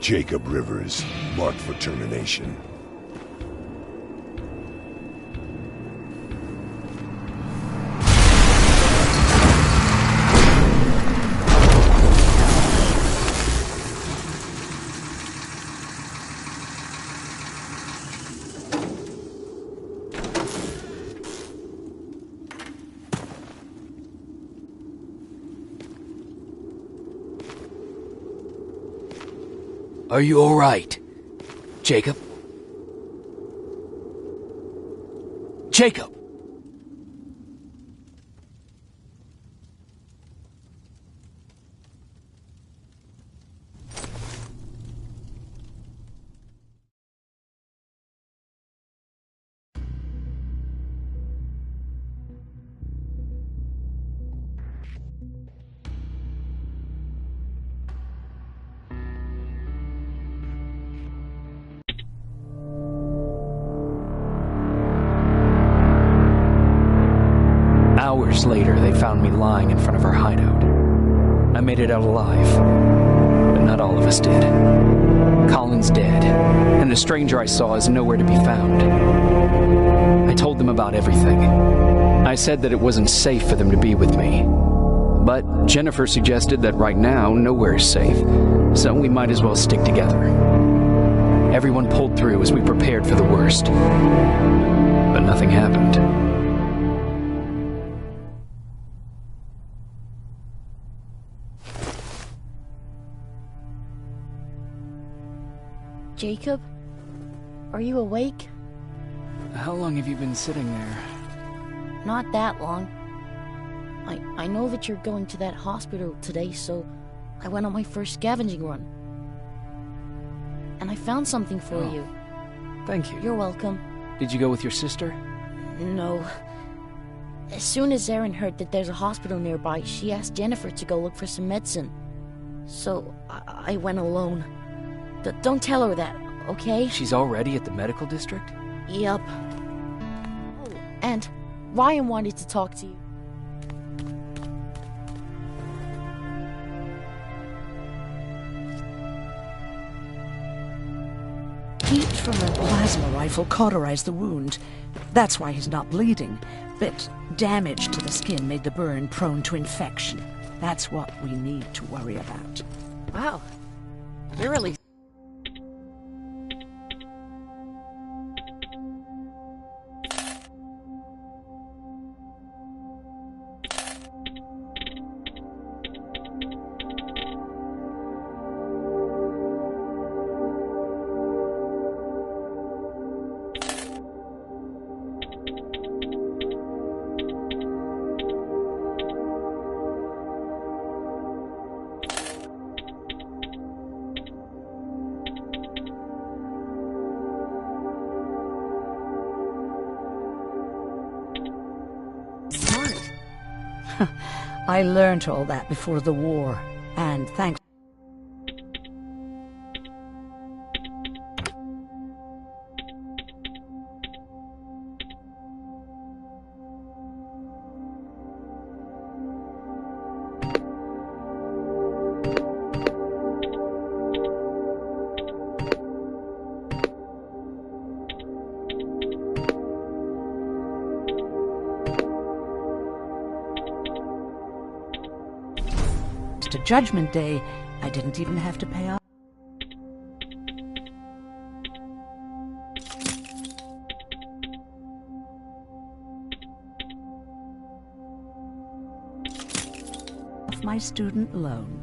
Jacob Rivers, marked for termination. Are you all right, Jacob? Jacob! Hours later, they found me lying in front of our hideout. I made it out alive, but not all of us did. Colin's dead, and the stranger I saw is nowhere to be found. I told them about everything. I said that it wasn't safe for them to be with me. But Jennifer suggested that right now, nowhere is safe, so we might as well stick together. Everyone pulled through as we prepared for the worst. But nothing happened. Jacob? Are you awake? How long have you been sitting there? Not that long. I know that you're going to that hospital today, so I went on my first scavenging run. And I found something for you. Thank you. You're welcome. Did you go with your sister? No. As soon as Erin heard that there's a hospital nearby, she asked Jennifer to go look for some medicine. So I went alone. Don't tell her that, okay? She's already at the medical district? Yup. Oh, and Ryan wanted to talk to you. Heat from a plasma rifle cauterized the wound. That's why he's not bleeding. But damage to the skin made the burn prone to infection. That's what we need to worry about. Wow. You're really... I learned all that before the war, and thanks. To Judgment Day, I didn't even have to pay off. My student loan.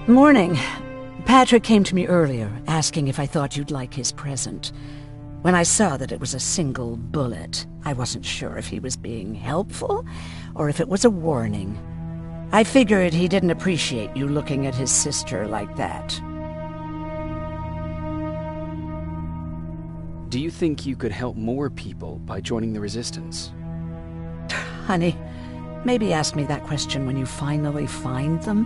Morning. Patrick came to me earlier, asking if I thought you'd like his present. When I saw that it was a single bullet, I wasn't sure if he was being helpful or if it was a warning. I figured he didn't appreciate you looking at his sister like that. Do you think you could help more people by joining the Resistance? Honey, maybe ask me that question when you finally find them.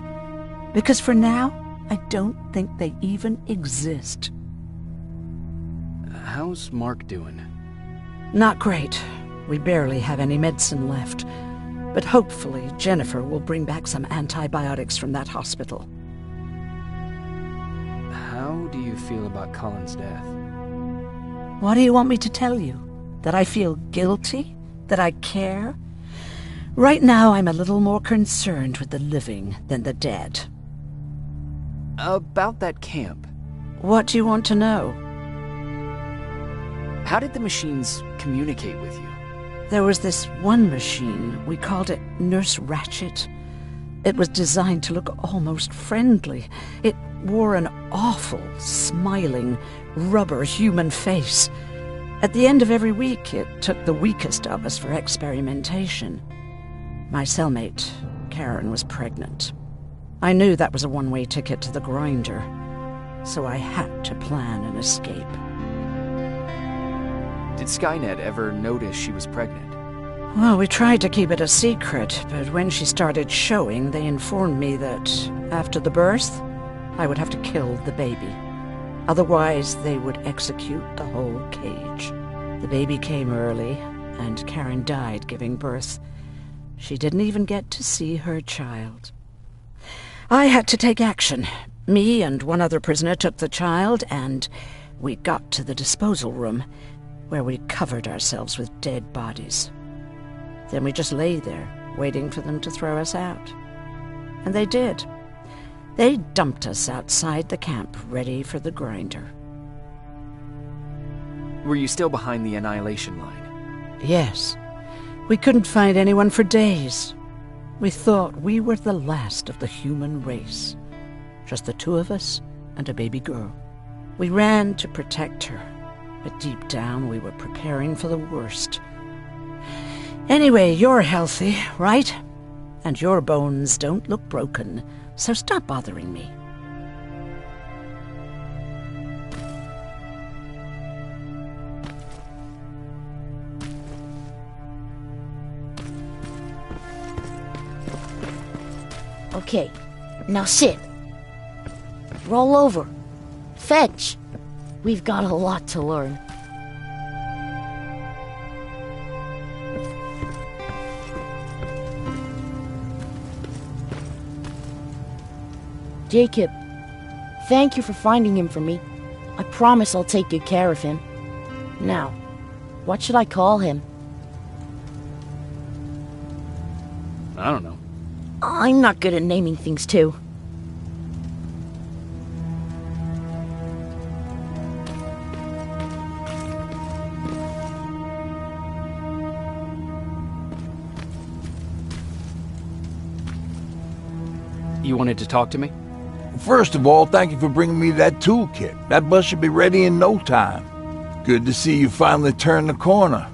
Because for now, I don't think they even exist. How's Mark doing? Not great. We barely have any medicine left. But hopefully Jennifer will bring back some antibiotics from that hospital. How do you feel about Colin's death? What do you want me to tell you? That I feel guilty? That I care? Right now I'm a little more concerned with the living than the dead. About that camp. What do you want to know? How did the machines communicate with you? There was this one machine, we called it Nurse Ratchet. It was designed to look almost friendly. It wore an awful, smiling, rubber human face. At the end of every week, it took the weakest of us for experimentation. My cellmate, Karen, was pregnant. I knew that was a one-way ticket to the grinder, so I had to plan an escape. Did Skynet ever notice she was pregnant? Well, we tried to keep it a secret, but when she started showing, they informed me that after the birth, I would have to kill the baby. Otherwise, they would execute the whole cage. The baby came early, and Karen died giving birth. She didn't even get to see her child. I had to take action. Me and one other prisoner took the child, and we got to the disposal room, where we covered ourselves with dead bodies. Then we just lay there, waiting for them to throw us out. And they did. They dumped us outside the camp, ready for the grinder. Were you still behind the annihilation line? Yes. We couldn't find anyone for days. We thought we were the last of the human race. Just the two of us and a baby girl. We ran to protect her, but deep down we were preparing for the worst. Anyway, you're healthy, right? And your bones don't look broken, so stop bothering me. Okay, now sit. Roll over. Fetch. We've got a lot to learn. Jacob, thank you for finding him for me. I promise I'll take good care of him. Now, what should I call him? I don't know. I'm not good at naming things, too. You wanted to talk to me? First of all, thank you for bringing me that toolkit. That bus should be ready in no time. Good to see you finally turned the corner.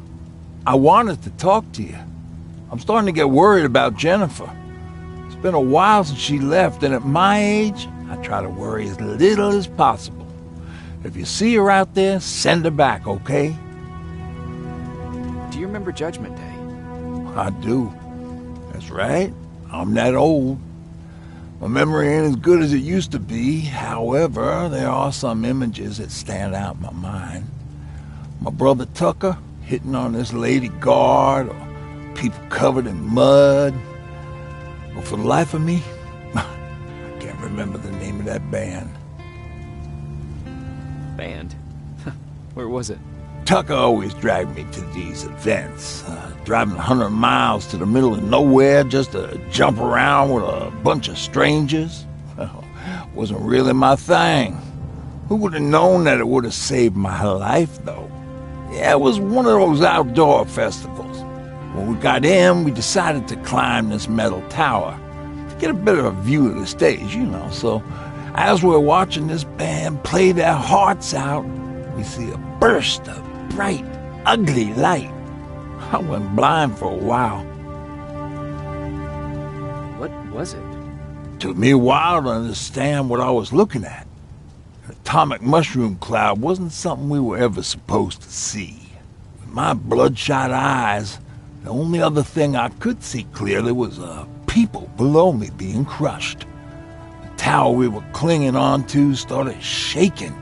I wanted to talk to you. I'm starting to get worried about Jennifer. It's been a while since she left, and at my age, I try to worry as little as possible. If you see her out there, send her back, okay? Do you remember Judgment Day? I do. That's right. I'm that old. My memory ain't as good as it used to be. However, there are some images that stand out in my mind. My brother Tucker hitting on this lady guard, or people covered in mud. But for the life of me, I can't remember the name of that band. Band? Where was it? Tucker always dragged me to these events, driving 100 miles to the middle of nowhere just to jump around with a bunch of strangers. Well, wasn't really my thing. Who would have known that it would have saved my life, though? Yeah, it was one of those outdoor festivals. When we got in, we decided to climb this metal tower to get a better view of the stage, you know. So as we're watching this band play their hearts out, we see a burst of bright, ugly light. I went blind for a while. What was it? Took me a while to understand what I was looking at. An atomic mushroom cloud wasn't something we were ever supposed to see. With my bloodshot eyes, the only other thing I could see clearly was people below me being crushed. The tower we were clinging onto started shaking.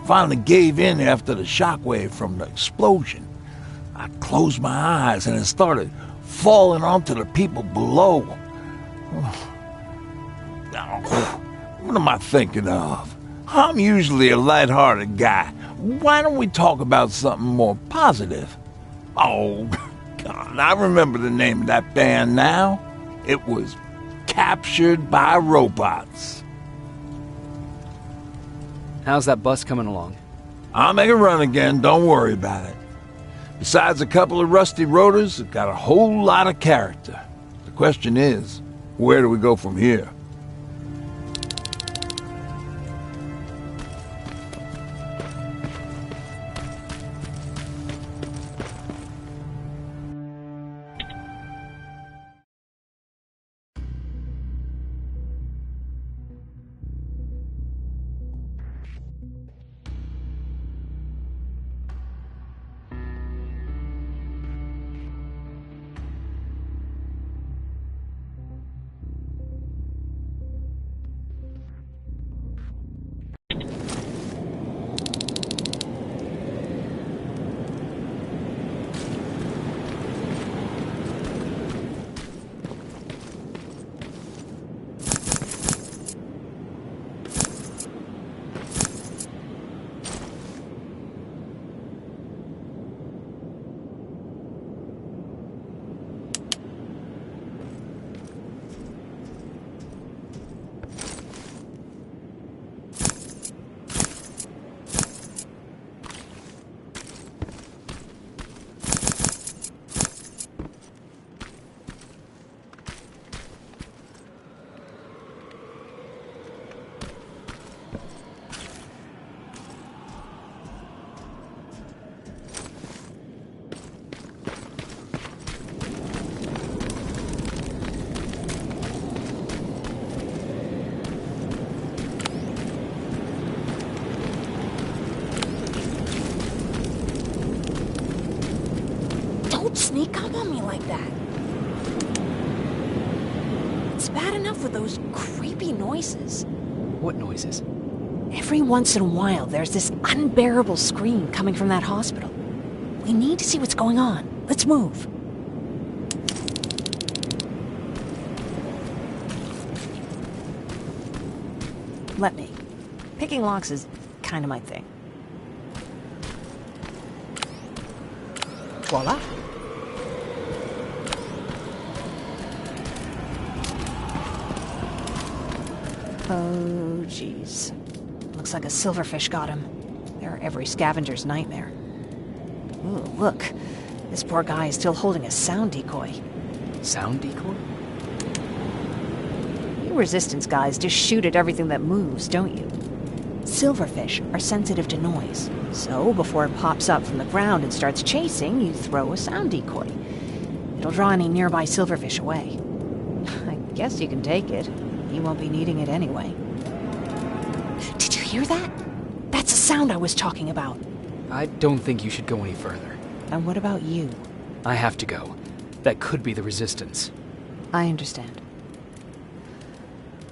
Finally gave in after the shockwave from the explosion. I closed my eyes and it started falling onto the people below. What am I thinking of? I'm usually a light-hearted guy. Why don't we talk about something more positive? Oh, God, I remember the name of that band now. It was Captured by Robots. How's that bus coming along? I'll make a run again, don't worry about it. Besides a couple of rusty rotors, it got a whole lot of character. The question is, where do we go from here? Don't sneak up on me like that. It's bad enough with those creepy noises. What noises? Every once in a while, there's this unbearable scream coming from that hospital. We need to see what's going on. Let's move. Let me. Picking locks is kind of my thing. Voila. Oh, jeez. Looks like a silverfish got him. They're every scavenger's nightmare. Ooh, look. This poor guy is still holding a sound decoy. Sound decoy? You resistance guys just shoot at everything that moves, don't you? Silverfish are sensitive to noise, so before it pops up from the ground and starts chasing, you throw a sound decoy. It'll draw any nearby silverfish away. I guess you can take it. You won't be needing it anyway. Did you hear that? That's the sound I was talking about. I don't think you should go any further. And what about you? I have to go. That could be the resistance. I understand.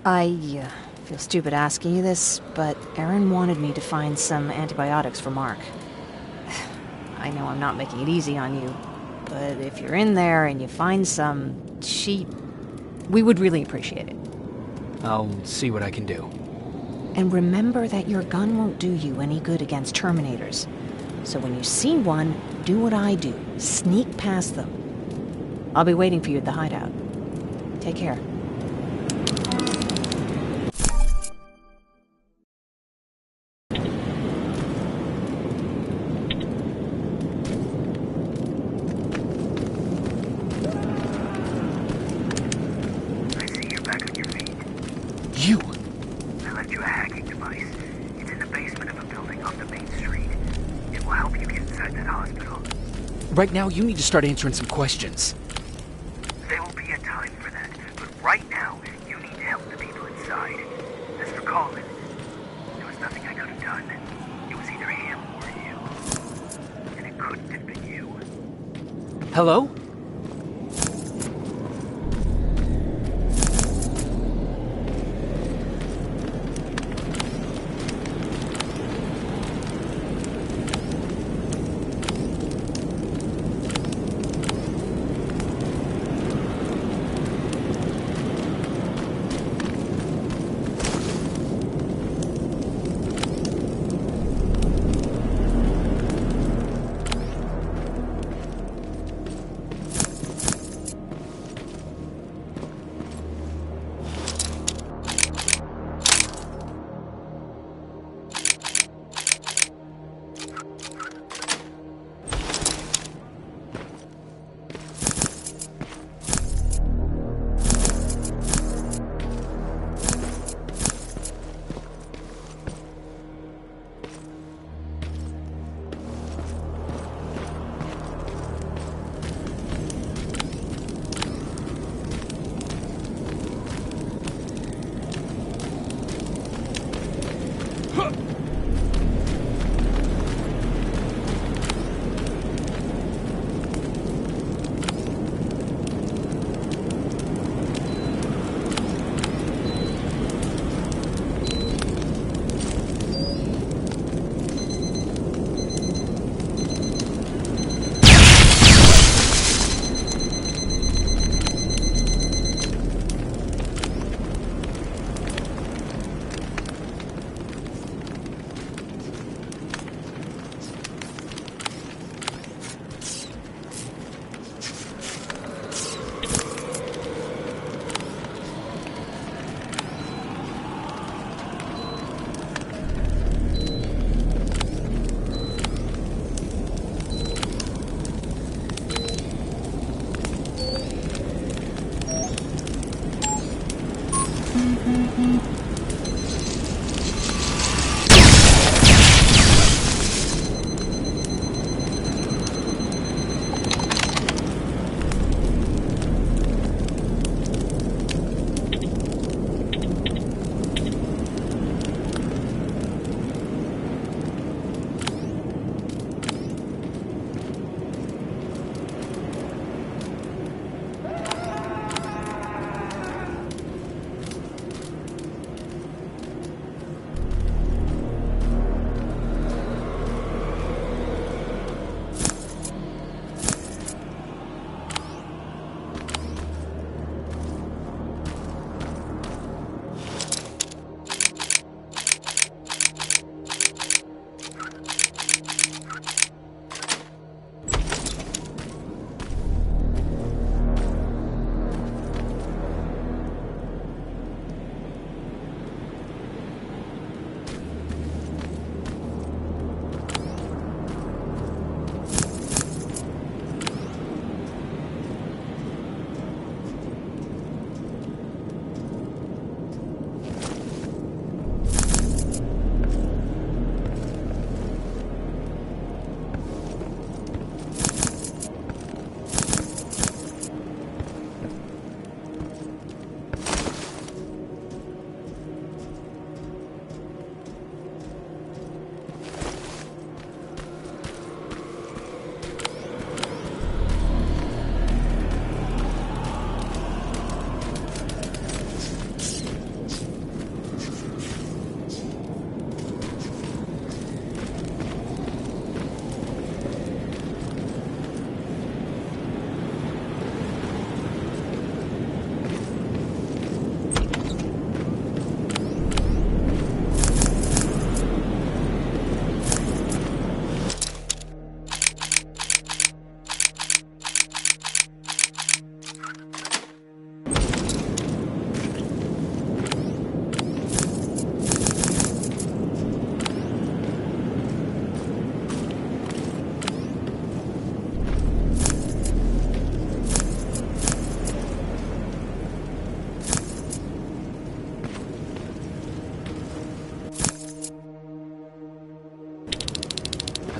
I feel stupid asking you this, but Erin wanted me to find some antibiotics for Mark. I know I'm not making it easy on you, but if you're in there and you find some, we would really appreciate it. I'll see what I can do. And remember that your gun won't do you any good against Terminators. So when you see one, do what I do. Sneak past them. I'll be waiting for you at the hideout. Take care. You! I left you a hacking device. It's in the basement of a building off the main street. It will help you get inside that hospital. Right now, you need to start answering some questions. There will be a time for that, but right now, you need to help the people inside. As for Colin, there was nothing I could have done. It was either him or you. And it couldn't have been you. Hello?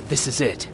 This is it.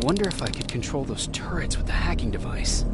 wonder if I could control those turrets with the hacking device.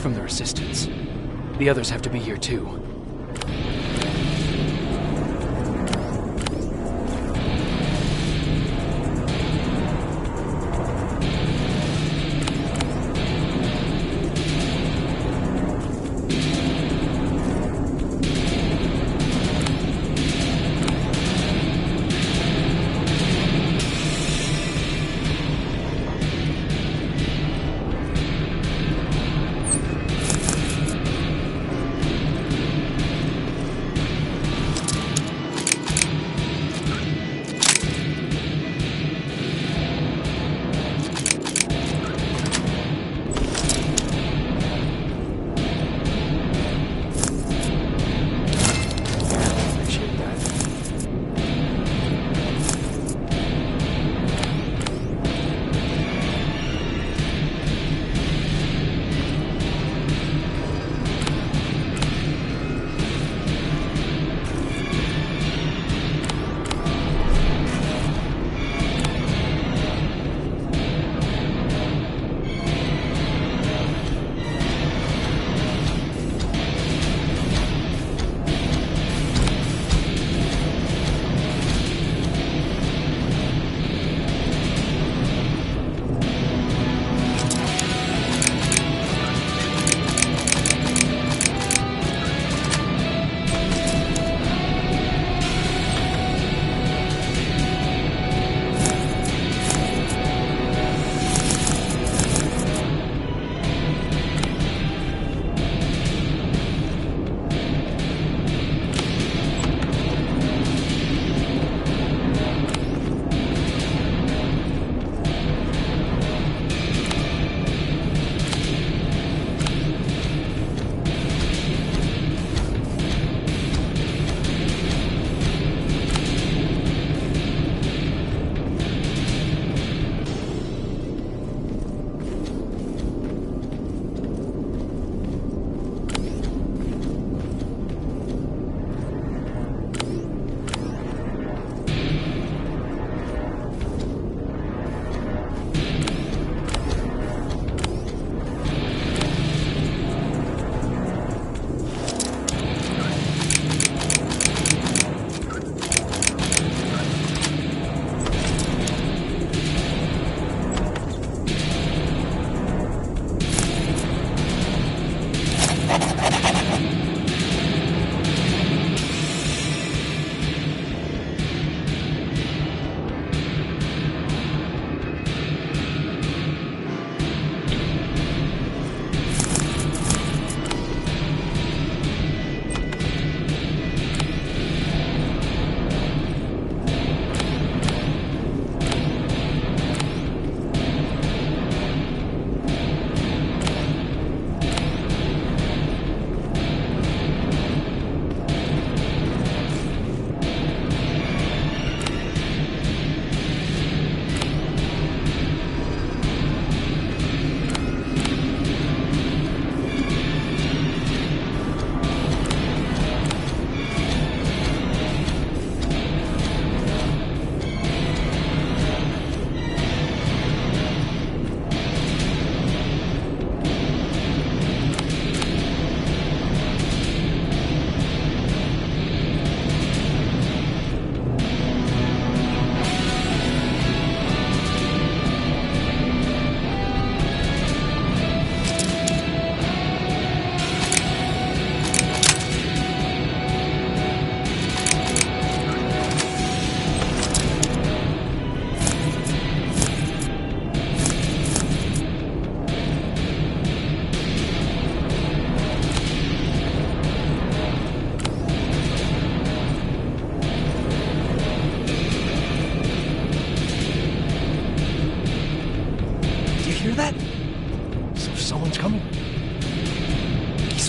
From their assistants. The others have to be here too.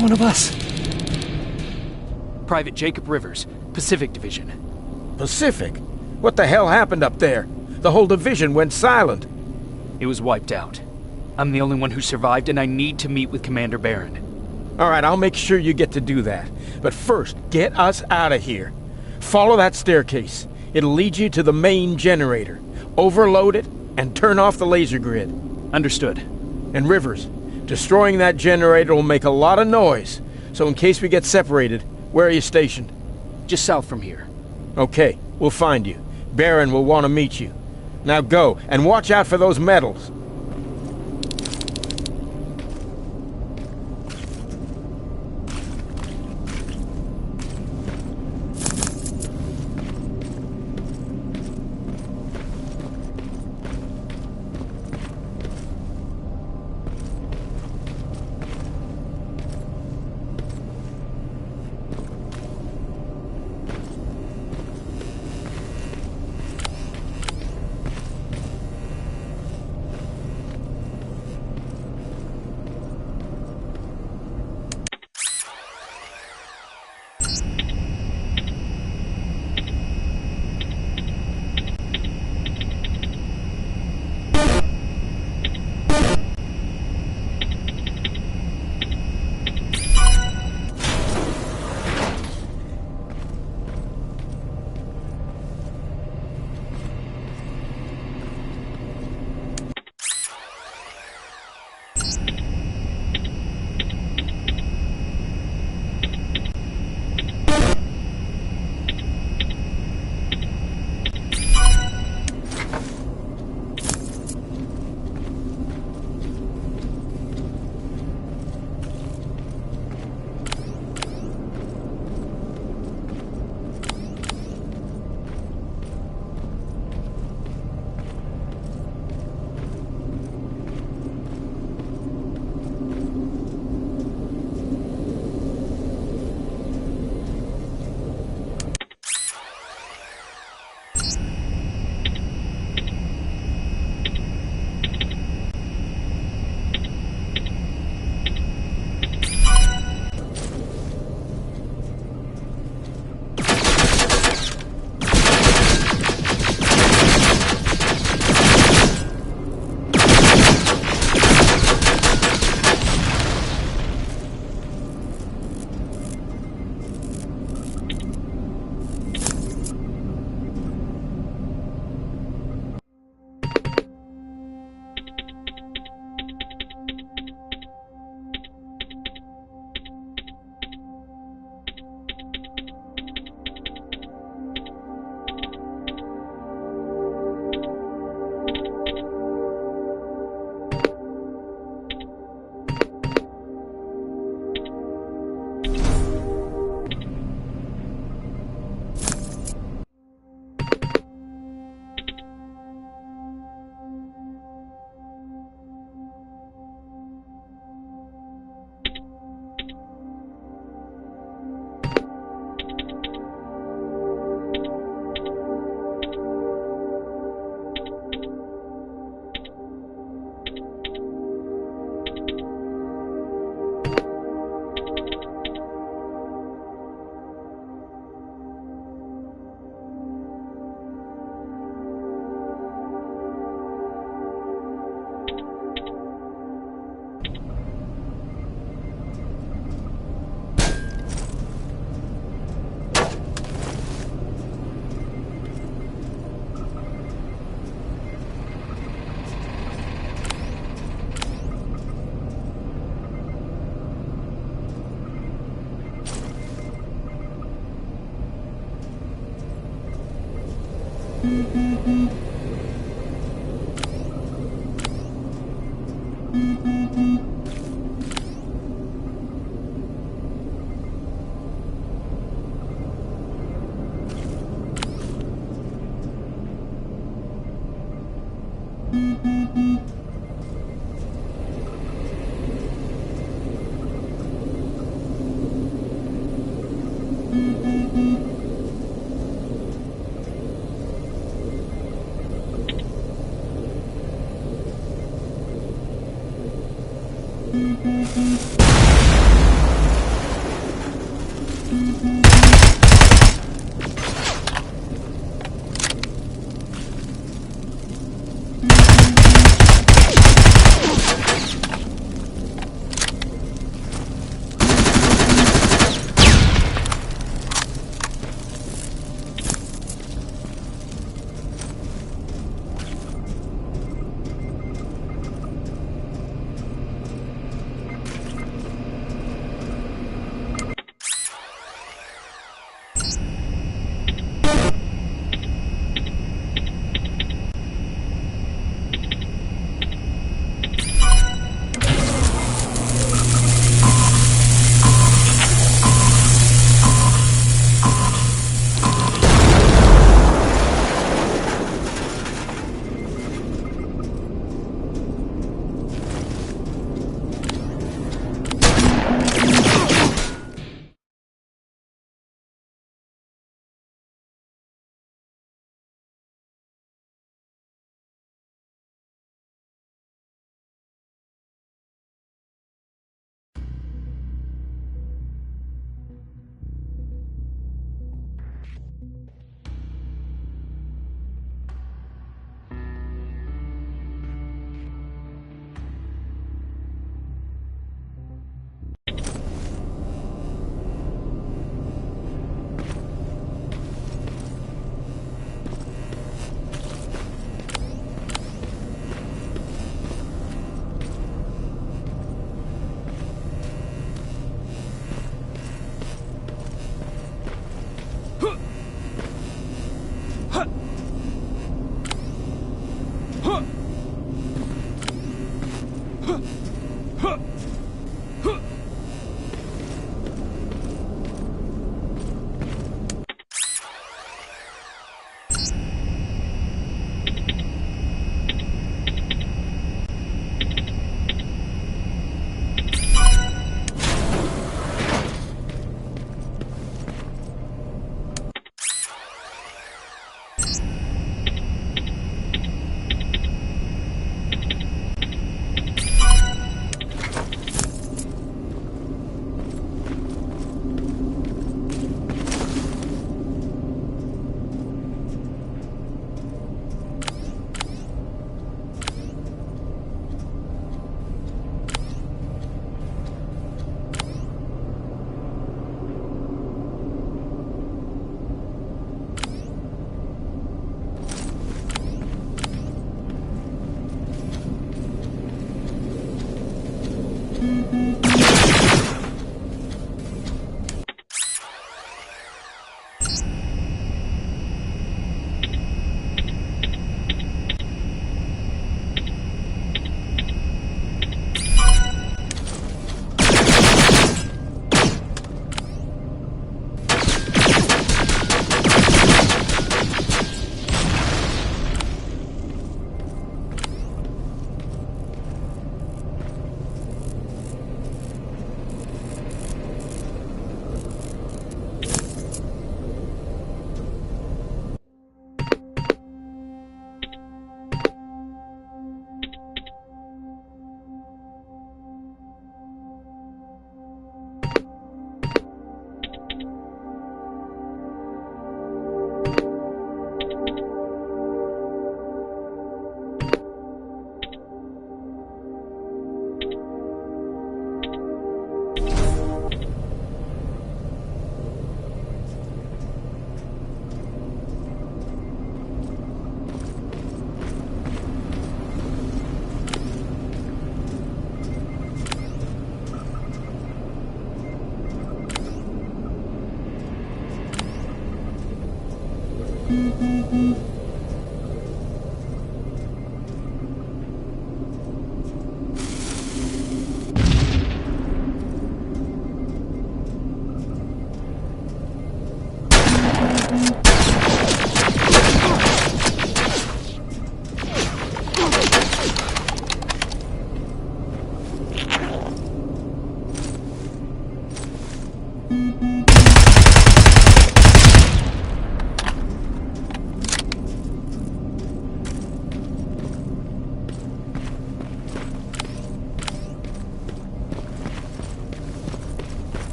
one of us. Private Jacob Rivers, Pacific Division. Pacific? What the hell happened up there? The whole division went silent. It was wiped out. I'm the only one who survived, and I need to meet with Commander Barron. All right, I'll make sure you get to do that. But first, get us out of here. Follow that staircase. It'll lead you to the main generator. Overload it and turn off the laser grid. Understood. And Rivers, destroying that generator will make a lot of noise. So in case we get separated, where are you stationed? Just south from here. Okay, we'll find you. Barron will want to meet you. Now go, and watch out for those medals.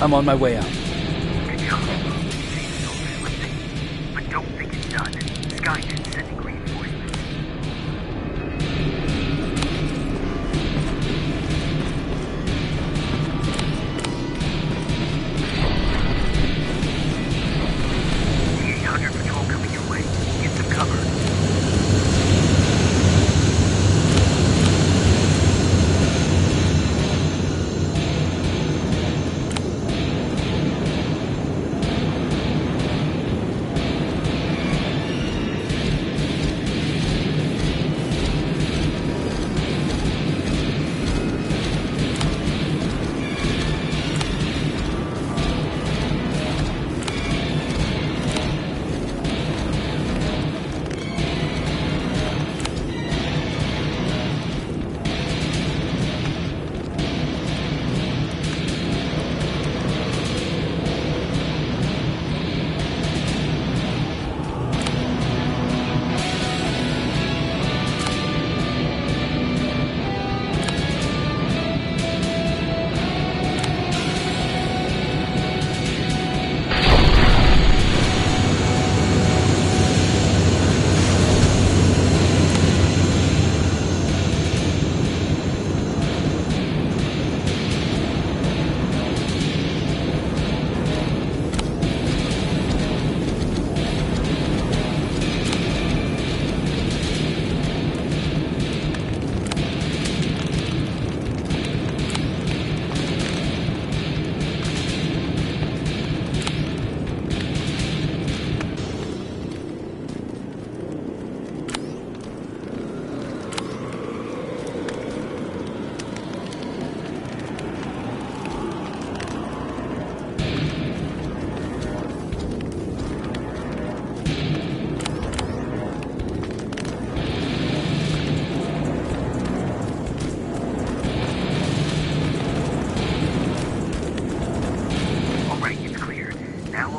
I'm on my way out. Good job. But don't think it's done. Skynet's sending reinforcements. The 800 patrol coming your way. Get some cover.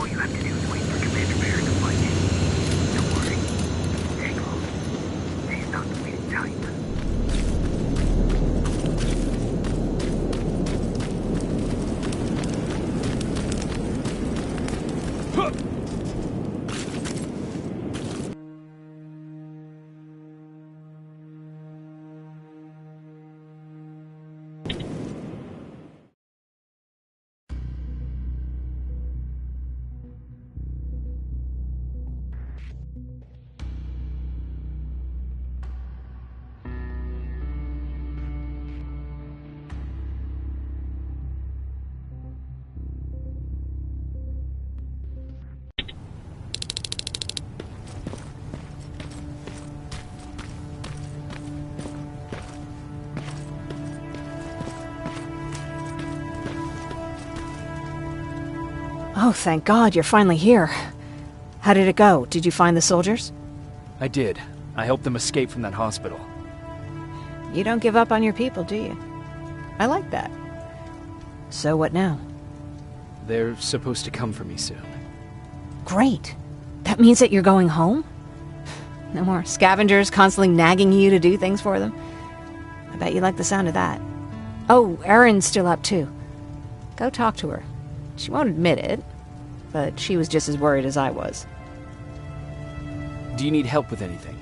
All you have to do is wait for Commander Barrett to find you. Don't worry. Stay close. He's not the leading type. Oh, thank God, you're finally here. How did it go? Did you find the soldiers? I did. I helped them escape from that hospital. You don't give up on your people, do you? I like that. So what now? They're supposed to come for me soon. Great. That means that you're going home? No more scavengers constantly nagging you to do things for them? I bet you like the sound of that. Oh, Erin's still up too. Go talk to her. She won't admit it, but she was just as worried as I was. Do you need help with anything?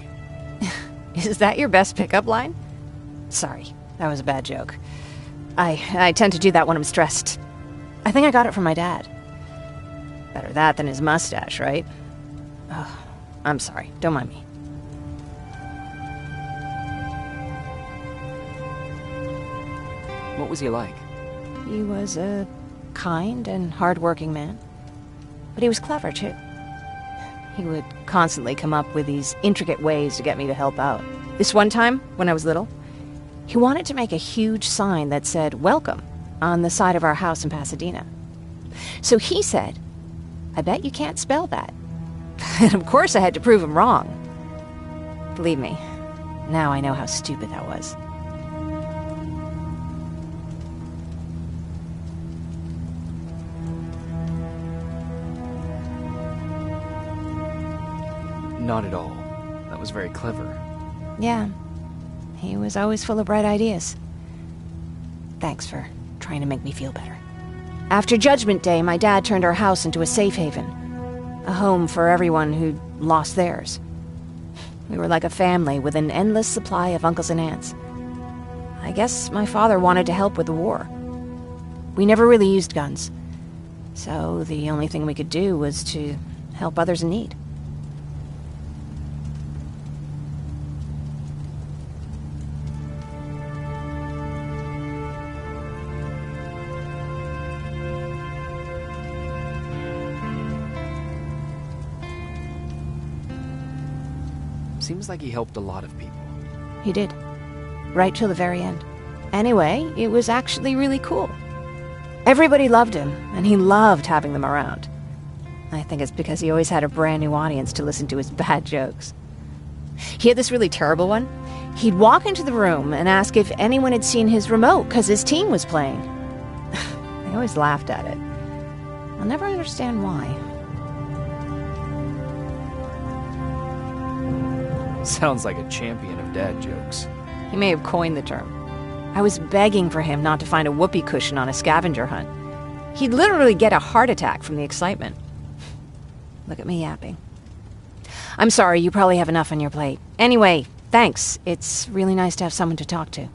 Is that your best pickup line? Sorry, that was a bad joke. I tend to do that when I'm stressed. I think I got it from my dad. Better that than his mustache, right? Oh, I'm sorry, don't mind me. What was he like? He was a kind and hard-working man. But he was clever, too. He would constantly come up with these intricate ways to get me to help out. This one time, when I was little, he wanted to make a huge sign that said, "Welcome," on the side of our house in Pasadena. So he said, "I bet you can't spell that." And of course I had to prove him wrong. Believe me, now I know how stupid that was. Not at all. That was very clever. Yeah, he was always full of bright ideas. Thanks for trying to make me feel better. After Judgment Day, my dad turned our house into a safe haven. A home for everyone who'd lost theirs. We were like a family with an endless supply of uncles and aunts. I guess my father wanted to help with the war. We never really used guns, so the only thing we could do was to help others in need. Seems like he helped a lot of people. He did. Right till the very end. Anyway, it was actually really cool. Everybody loved him, and he loved having them around. I think it's because he always had a brand new audience to listen to his bad jokes. He had this really terrible one. He'd walk into the room and ask if anyone had seen his remote because his team was playing. I always laughed at it. I'll never understand why. Sounds like a champion of dad jokes. He may have coined the term. I was begging for him not to find a whoopee cushion on a scavenger hunt. He'd literally get a heart attack from the excitement. Look at me yapping. I'm sorry, you probably have enough on your plate. Anyway, thanks. It's really nice to have someone to talk to.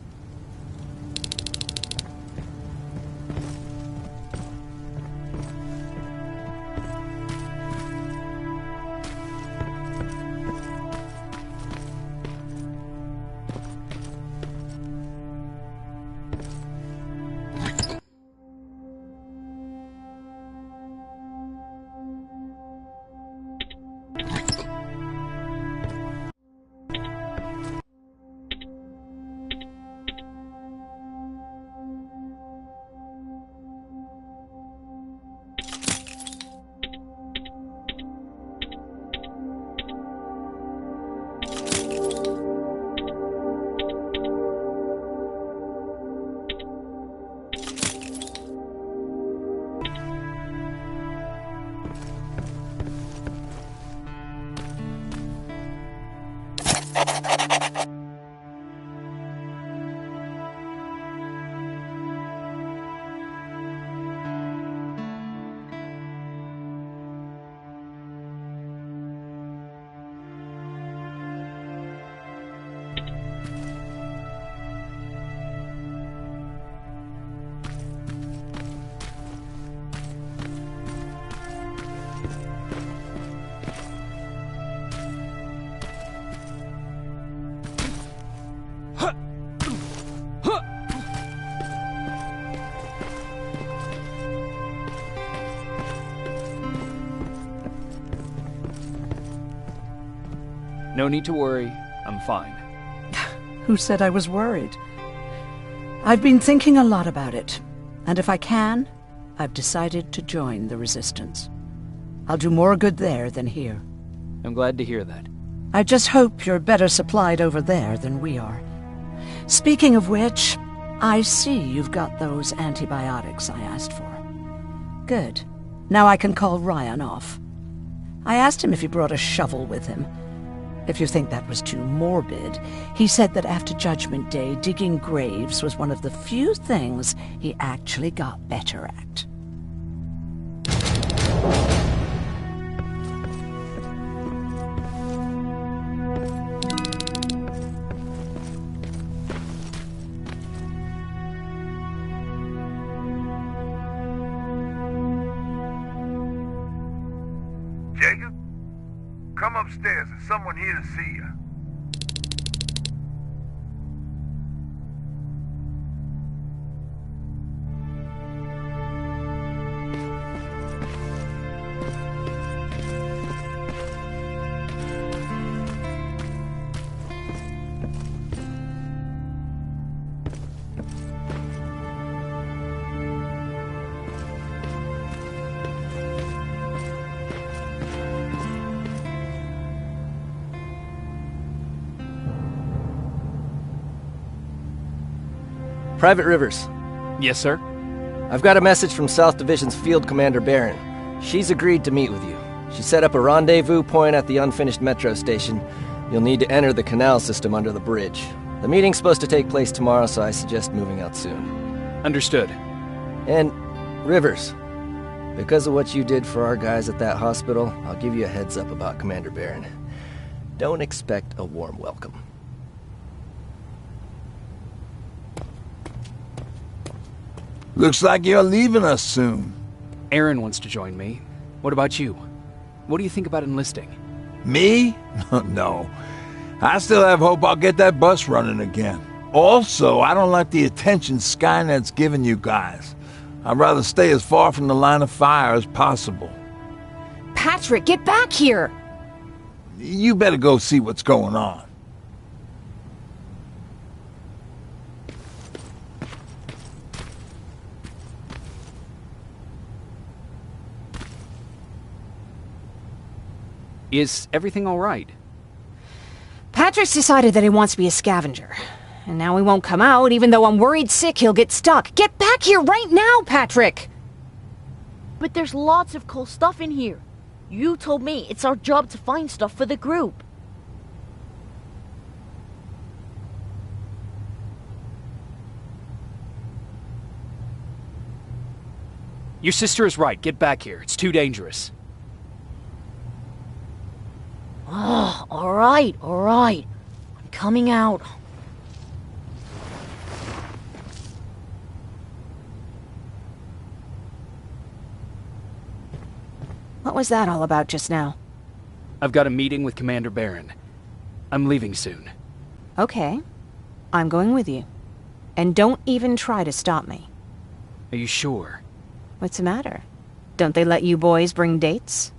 No need to worry. I'm fine. Who said I was worried? I've been thinking a lot about it, and if I can, I've decided to join the Resistance. I'll do more good there than here. I'm glad to hear that. I just hope you're better supplied over there than we are. Speaking of which, I see you've got those antibiotics I asked for. Good. Now I can call Ryan off. I asked him if he brought a shovel with him. If you think that was too morbid, he said that after Judgment Day, digging graves was one of the few things he actually got better at. Jacob? Come upstairs. There's someone here to see you. Private Rivers. Yes, sir? I've got a message from South Division's Field Commander Barron. She's agreed to meet with you. She set up a rendezvous point at the unfinished metro station. You'll need to enter the canal system under the bridge. The meeting's supposed to take place tomorrow, so I suggest moving out soon. Understood. And, Rivers, because of what you did for our guys at that hospital, I'll give you a heads up about Commander Barron. Don't expect a warm welcome. Looks like you're leaving us soon. Aaron wants to join me. What about you? What do you think about enlisting? Me? No. I still have hope I'll get that bus running again. Also, I don't like the attention Skynet's giving you guys. I'd rather stay as far from the line of fire as possible. Patrick, get back here! You better go see what's going on. Is everything all right? Patrick's decided that he wants to be a scavenger. And now he won't come out, even though I'm worried sick he'll get stuck. Get back here right now, Patrick! But there's lots of cool stuff in here. You told me it's our job to find stuff for the group. Your sister is right. Get back here. It's too dangerous. Oh, alright. I'm coming out. What was that all about just now? I've got a meeting with Commander Barron. I'm leaving soon. Okay. I'm going with you. And don't even try to stop me. Are you sure? What's the matter? Don't they let you boys bring dates?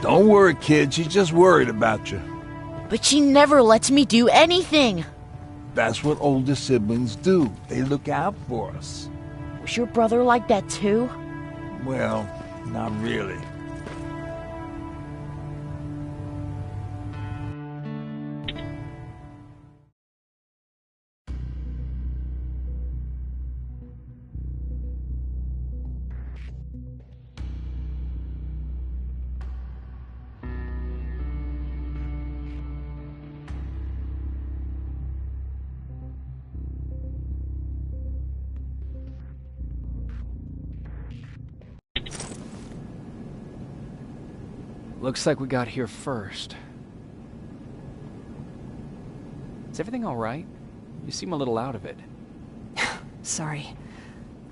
Don't worry, kid. She's just worried about you. But she never lets me do anything. That's what older siblings do. They look out for us. Was your brother like that too? Well, not really. Looks like we got here first. Is everything all right? You seem a little out of it. Sorry.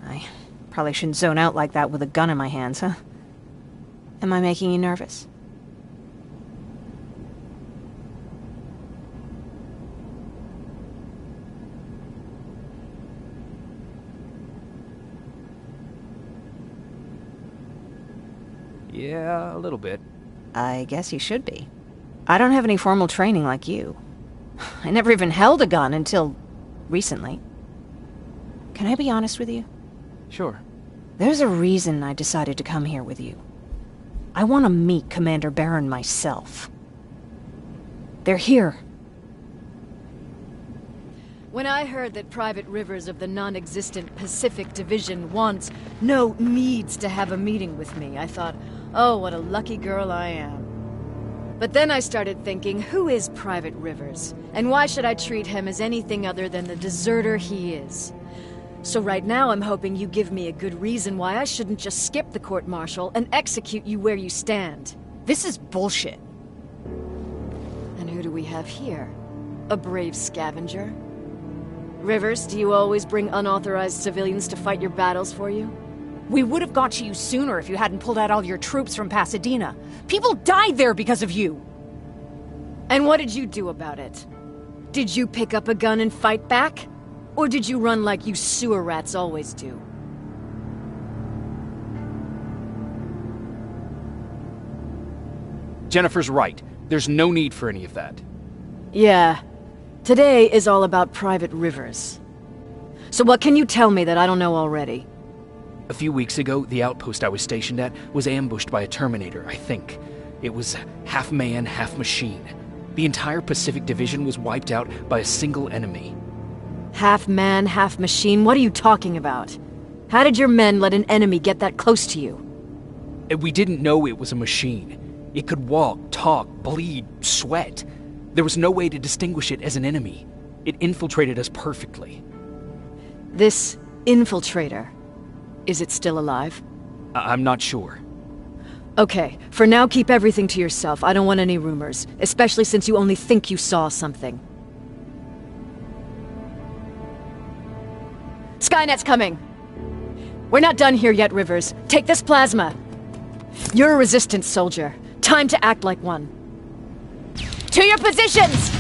I probably shouldn't zone out like that with a gun in my hands, huh? Am I making you nervous? Yeah, a little bit. I guess you should be. I don't have any formal training like you. I never even held a gun until recently. Can I be honest with you? Sure. There's a reason I decided to come here with you. I want to meet Commander Barron myself. They're here. When I heard that Private Rivers of the non-existent Pacific Division needs to have a meeting with me, I thought, oh, what a lucky girl I am. But then I started thinking, who is Private Rivers? And why should I treat him as anything other than the deserter he is? So right now I'm hoping you give me a good reason why I shouldn't just skip the court-martial and execute you where you stand. This is bullshit. And who do we have here? A brave scavenger? Rivers, do you always bring unauthorized civilians to fight your battles for you? We would have got to you sooner if you hadn't pulled out all your troops from Pasadena. People died there because of you! And what did you do about it? Did you pick up a gun and fight back? Or did you run like you sewer rats always do? Jennifer's right. There's no need for any of that. Yeah. Today is all about Private Rivers. So what can you tell me that I don't know already? A few weeks ago, the outpost I was stationed at was ambushed by a Terminator, I think. It was half man, half machine. The entire Pacific Division was wiped out by a single enemy. Half man, half machine? What are you talking about? How did your men let an enemy get that close to you? We didn't know it was a machine. It could walk, talk, bleed, sweat. There was no way to distinguish it as an enemy. It infiltrated us perfectly. This infiltrator, is it still alive? I'm not sure. Okay, for now keep everything to yourself. I don't want any rumors, especially since you only think you saw something. Skynet's coming! We're not done here yet, Rivers. Take this plasma. You're a resistance soldier. Time to act like one. To your positions!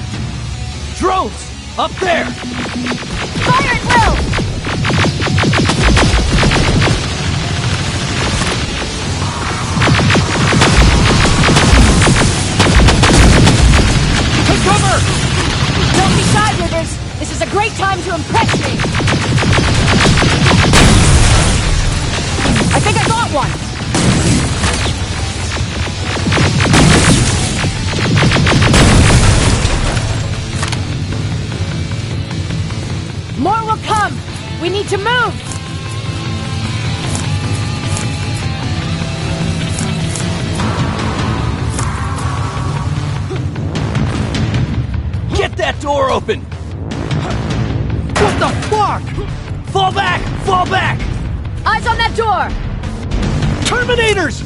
Drones! Up there! Fire at will! Take cover! Don't be shy, Rivers! This is a great time to impress me! I think I got one! More will come! We need to move! Get that door open! What the fuck? Fall back! Fall back! Eyes on that door! Terminators!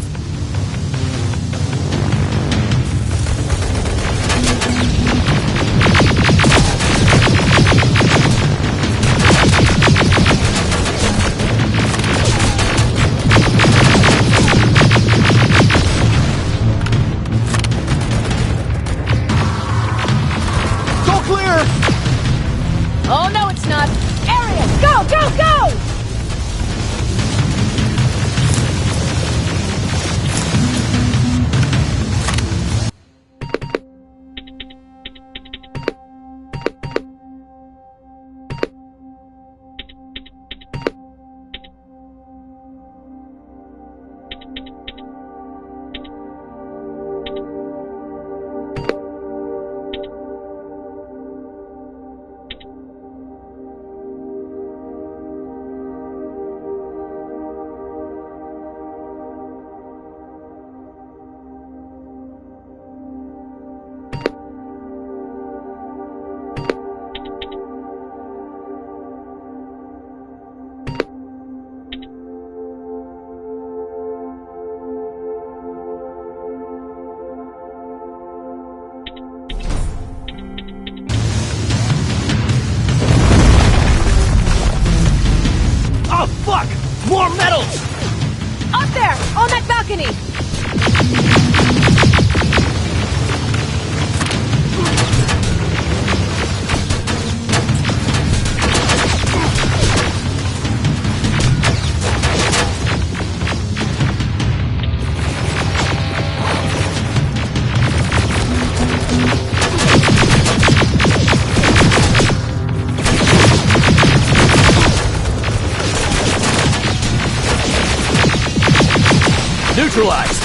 Oh, no, it's not! Area! Go, go, go! neutralized!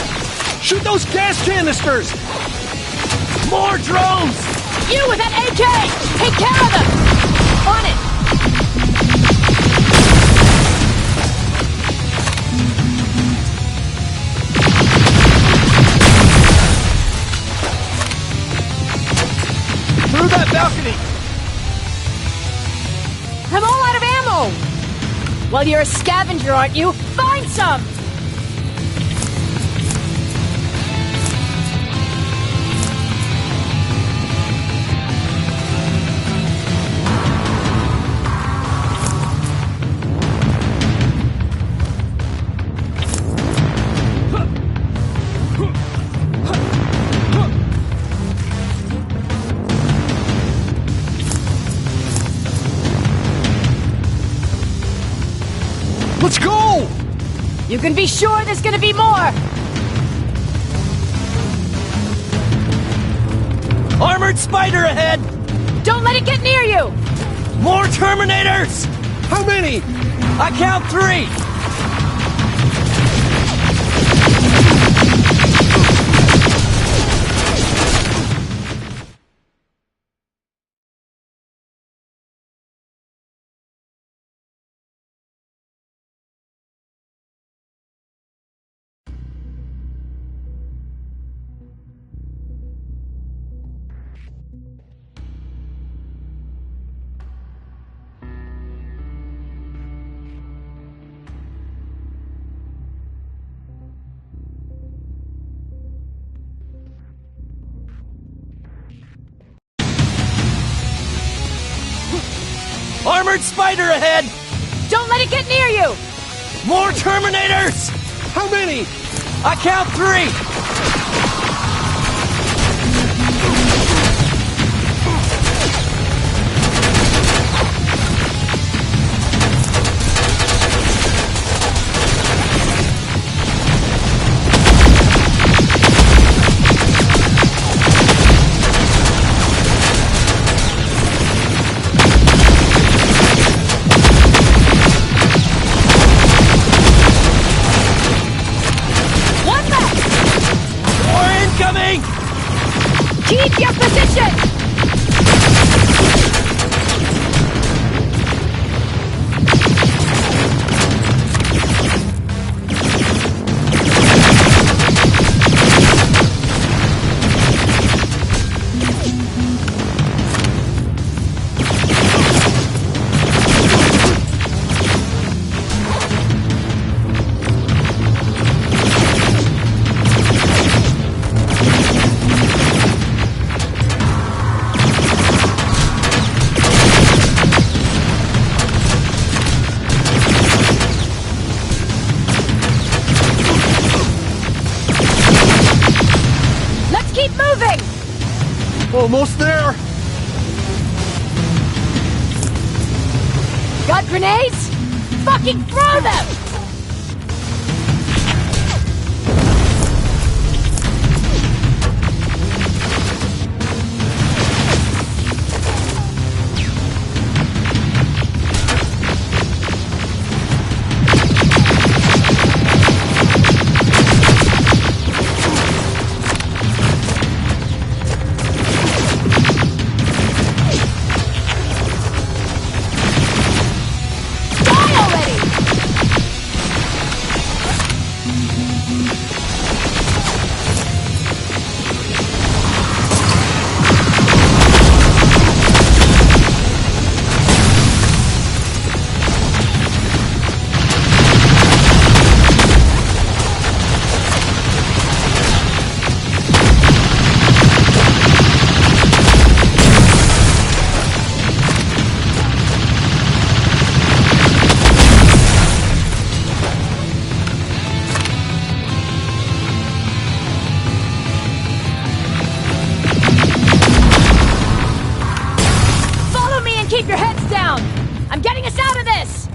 Shoot those gas canisters! More drones! You with that AK! Take care of them! On it! Through that balcony! I'm all out of ammo! Well, you're a scavenger, aren't you? Find some! Let's go! You can be sure there's gonna be more! Armored spider ahead! Don't let it get near you! More Terminators! How many? I count 3! Armored spider ahead! Don't let it get near you! More Terminators! How many? I count 3! Keep your position! Almost there! Got grenades? Fucking throw them! Keep your heads down! I'm getting us out of this!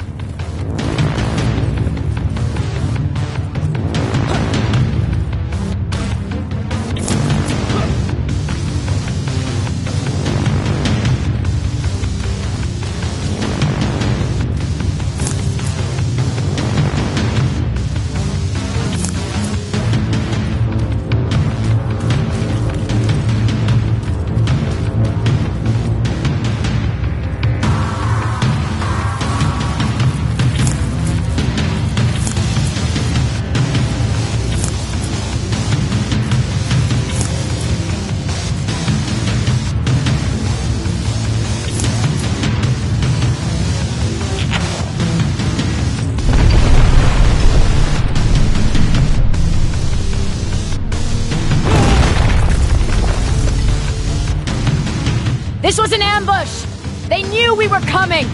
This was an ambush! They knew we were coming!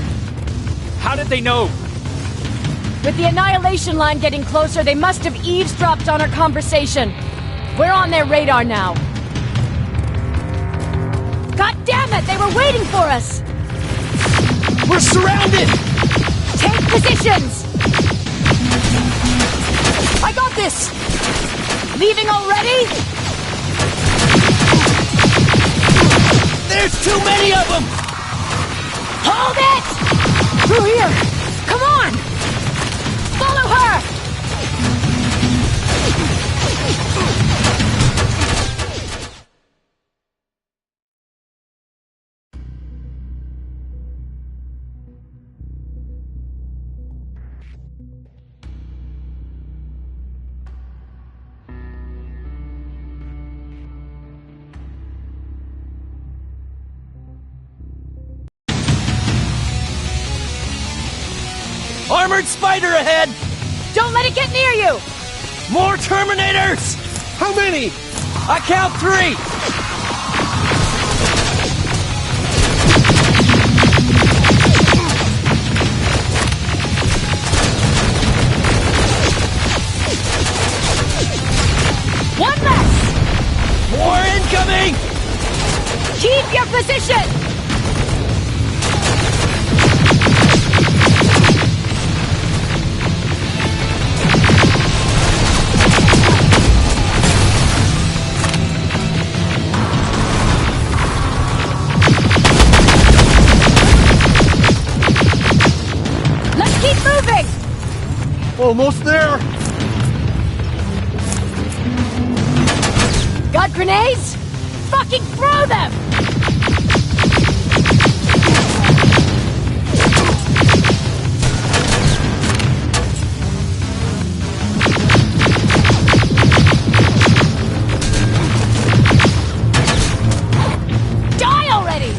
How did they know? With the Annihilation line getting closer, they must have eavesdropped on our conversation. We're on their radar now. God damn it! They were waiting for us! We're surrounded! Take positions! I got this! Leaving already? There's too many of them! Hold it! Through here! Come on! Follow her! Armored spider ahead! Don't let it get near you! More Terminators! How many? I count 3! One less! More incoming! Keep your position! Almost there! Got grenades? Fucking throw them! Die already!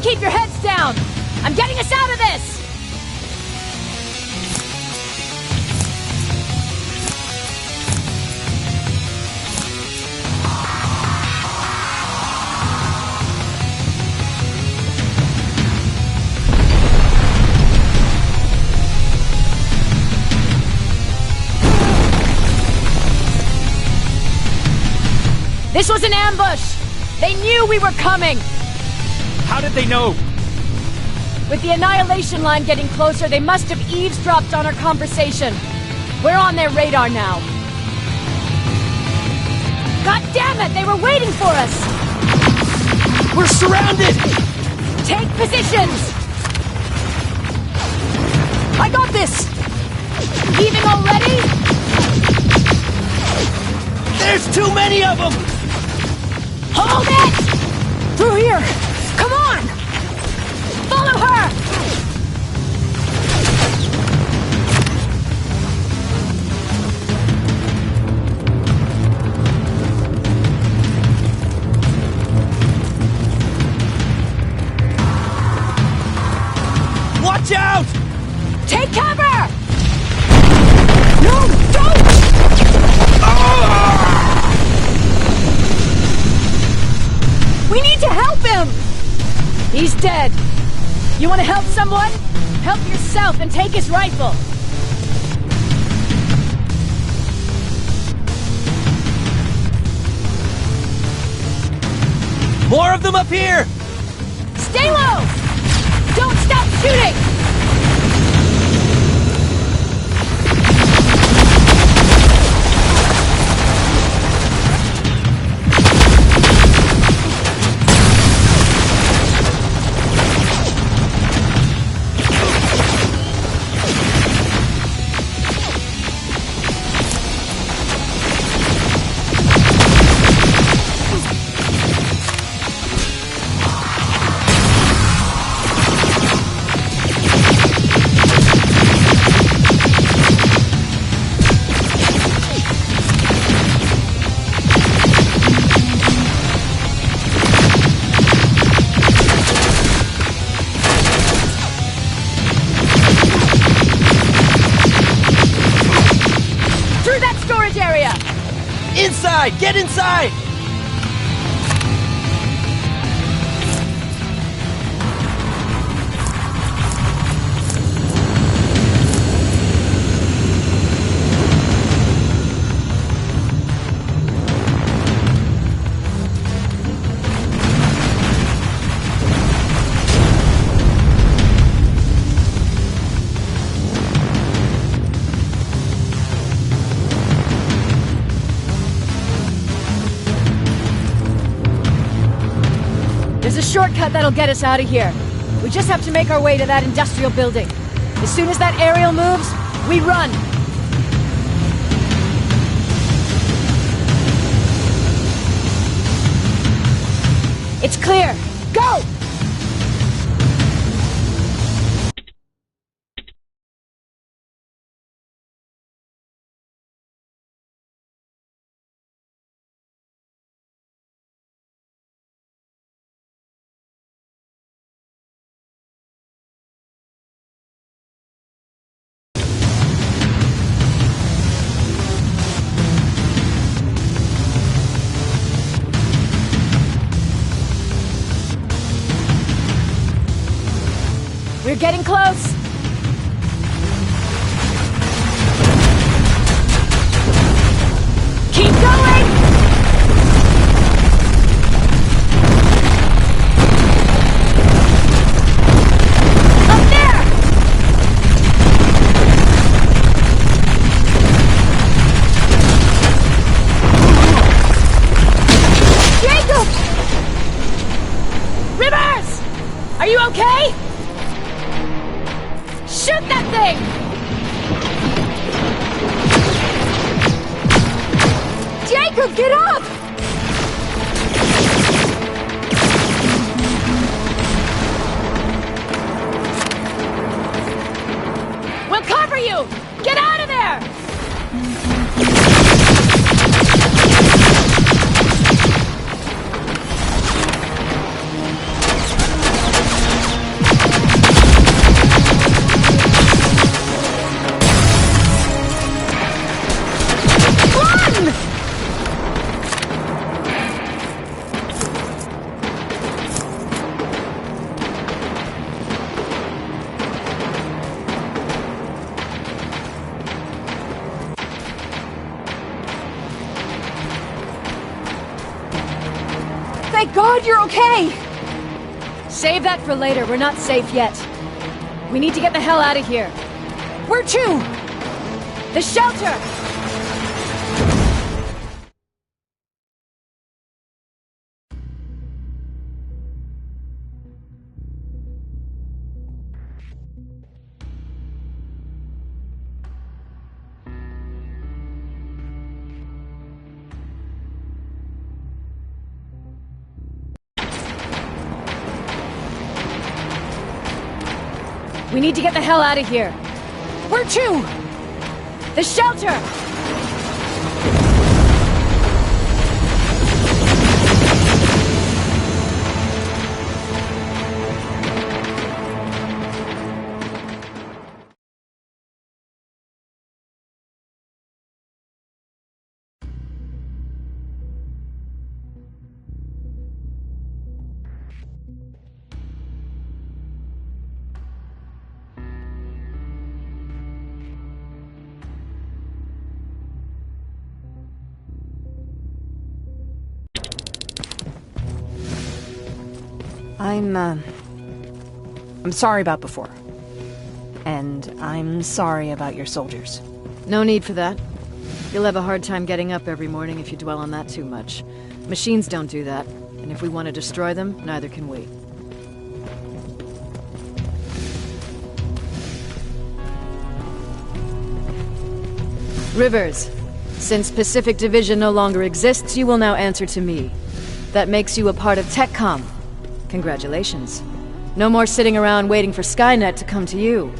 Keep your heads down! I'm getting us out of this! This was an ambush! They knew we were coming! How did they know? With the Annihilation line getting closer, they must have eavesdropped on our conversation. We're on their radar now. God damn it! They were waiting for us! We're surrounded! Take positions! I got this! Leaving already? There's too many of them! Hold it! Through here! Come on! Follow her! Watch out! Take cover! No, don't! We need to help him! He's dead. You want to help someone? Help yourself and take his rifle. More of them up here! Stay low! Don't stop shooting! inside! Get inside! There's a shortcut that'll get us out of here. We just have to make our way to that industrial building. As soon as that aerial moves, we run. It's clear. Go! We're getting close! Keep going! Up there! Jacob! Rivers! Are you okay? Shoot that thing! Jacob, get up! We'll cover you! Get out of there! Thank God you're okay! Save that for later. We're not safe yet. We need to get the hell out of here. Where to? The shelter! We need to get the hell out of here. Where to? The shelter! I'm sorry about before. And I'm sorry about your soldiers. No need for that. You'll have a hard time getting up every morning if you dwell on that too much. Machines don't do that, and if we want to destroy them, neither can we. Rivers, since Pacific Division no longer exists, you will now answer to me. That makes you a part of TechCom. Congratulations. No more sitting around waiting for Skynet to come to you.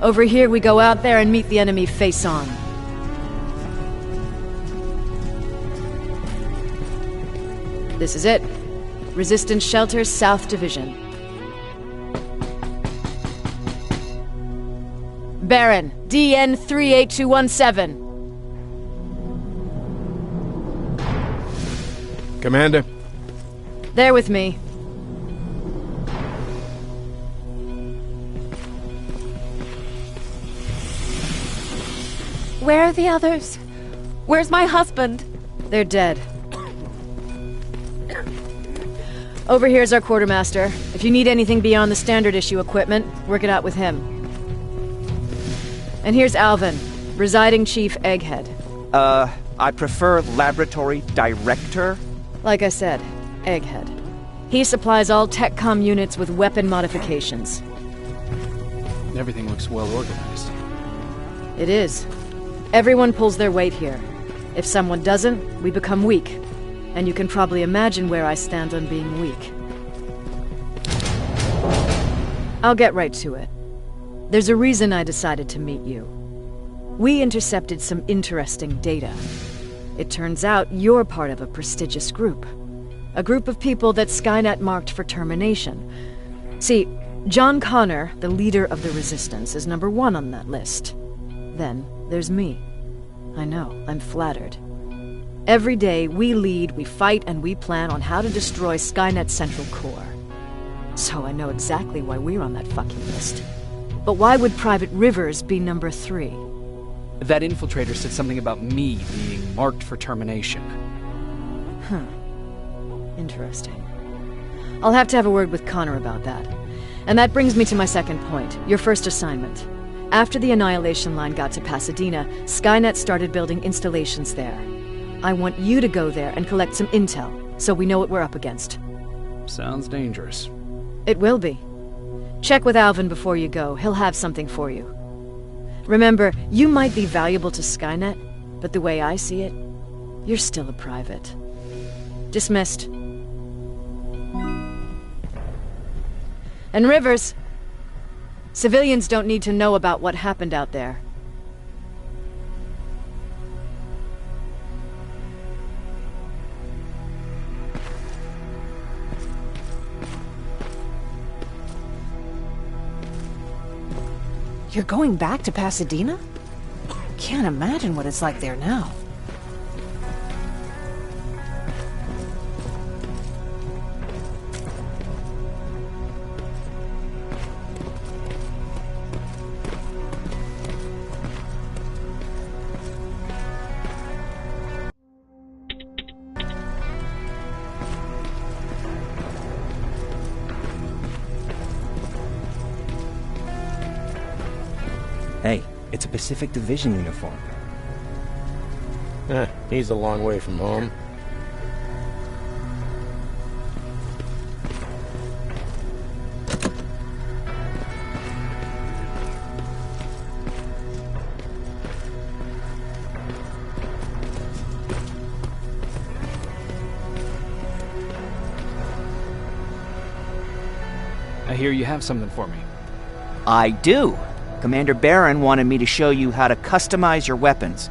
Over here, we go out there and meet the enemy face on. This is it. Resistance Shelter, South Division. Baron, DN 38217. Commander? They're with me. Where are the others? Where's my husband? They're dead. Over here's our quartermaster. If you need anything beyond the standard issue equipment, work it out with him. And here's Alvin, Residing Chief Egghead. I prefer Laboratory Director. Like I said, Egghead. He supplies all TechCom units with weapon modifications. Everything looks well organized. It is. Everyone pulls their weight here. If someone doesn't, we become weak. And you can probably imagine where I stand on being weak. I'll get right to it. There's a reason I decided to meet you. We intercepted some interesting data. It turns out you're part of a prestigious group. A group of people that Skynet marked for termination. See, John Connor, the leader of the Resistance, is number 1 on that list. Then there's me. I know, I'm flattered. Every day, we lead, we fight, and we plan on how to destroy Skynet's central core. So I know exactly why we're on that fucking list. But why would Private Rivers be number 3? That infiltrator said something about me being marked for termination. Huh. Interesting. I'll have to have a word with Connor about that. And that brings me to my second point, your first assignment. After the Annihilation Line got to Pasadena, Skynet started building installations there. I want you to go there and collect some intel, so we know what we're up against. Sounds dangerous. It will be. Check with Alvin before you go. He'll have something for you. Remember, you might be valuable to Skynet, but the way I see it, you're still a private. Dismissed. And Rivers, civilians don't need to know about what happened out there. You're going back to Pasadena? Can't imagine what it's like there now. Hey, it's a Pacific Division uniform. He's a long way from home. I hear you have something for me. I do. Commander Barron wanted me to show you how to customize your weapons.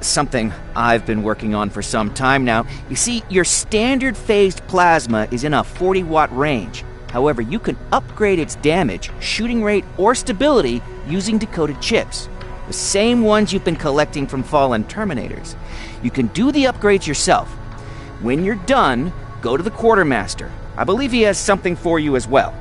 Something I've been working on for some time now. You see, your standard phased plasma is in a 40-watt range. However, you can upgrade its damage, shooting rate, or stability using decoded chips. The same ones you've been collecting from fallen Terminators. You can do the upgrades yourself. When you're done, go to the Quartermaster. I believe he has something for you as well.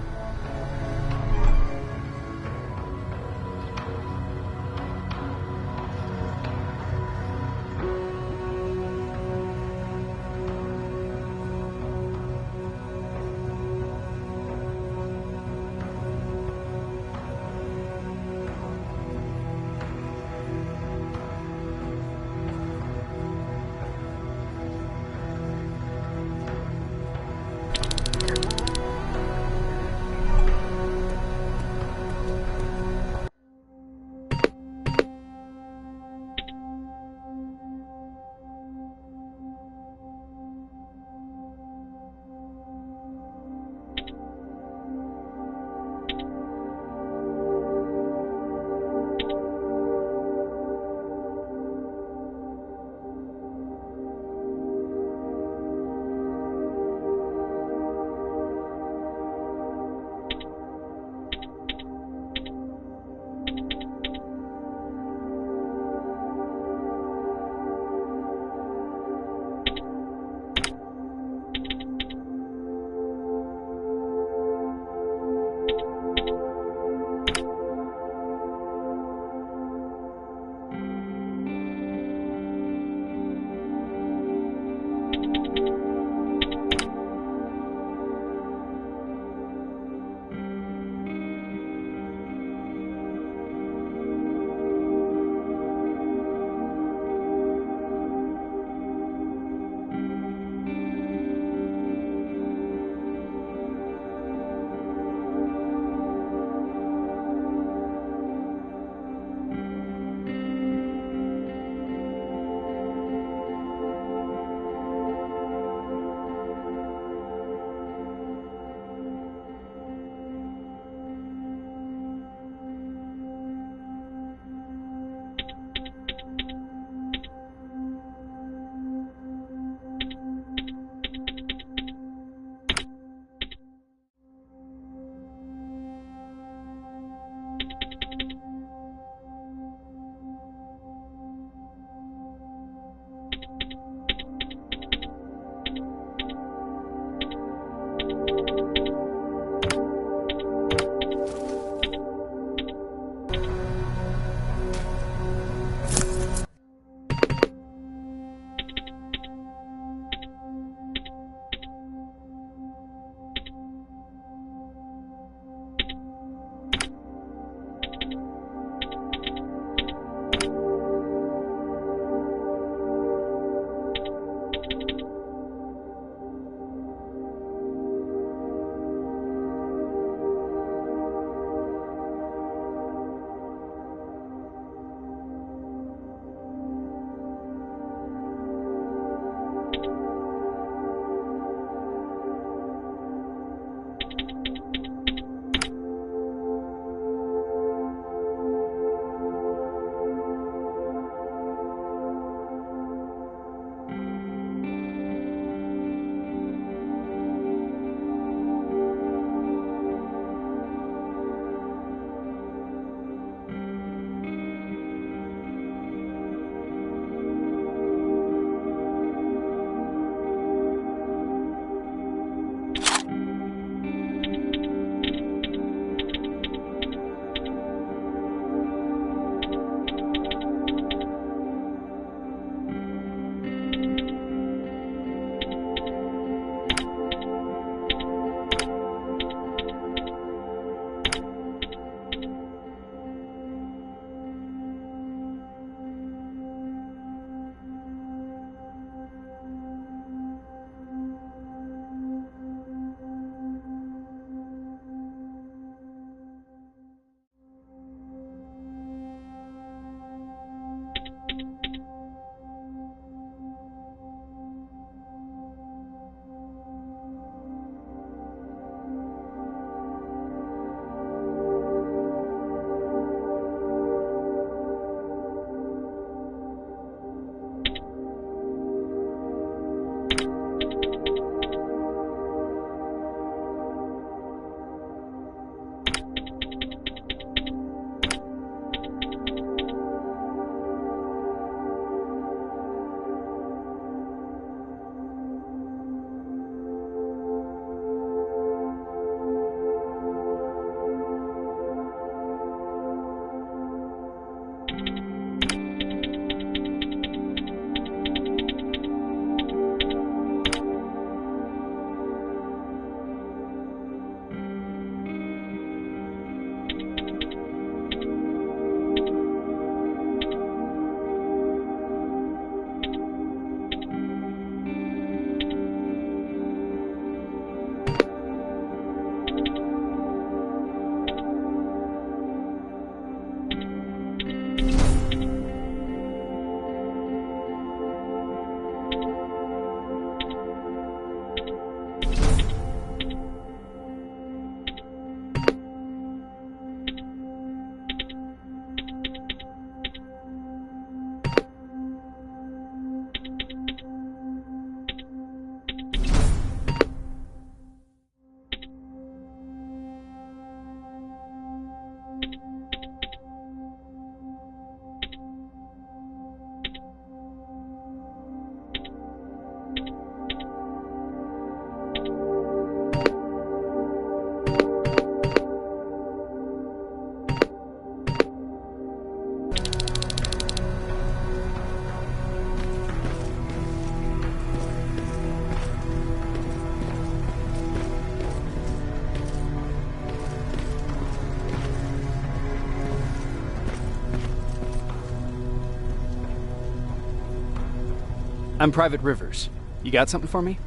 I'm Private Rivers. You got something for me?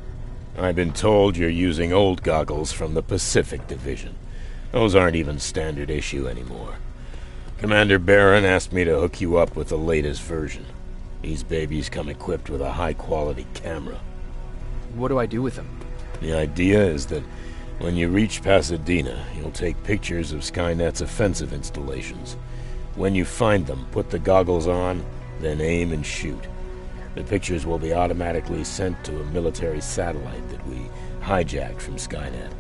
I've been told you're using old goggles from the Pacific Division. Those aren't even standard issue anymore. Commander Barron asked me to hook you up with the latest version. These babies come equipped with a high-quality camera. What do I do with them? The idea is that when you reach Pasadena, you'll take pictures of Skynet's offensive installations. When you find them, put the goggles on, then aim and shoot. The pictures will be automatically sent to a military satellite that we hijacked from Skynet.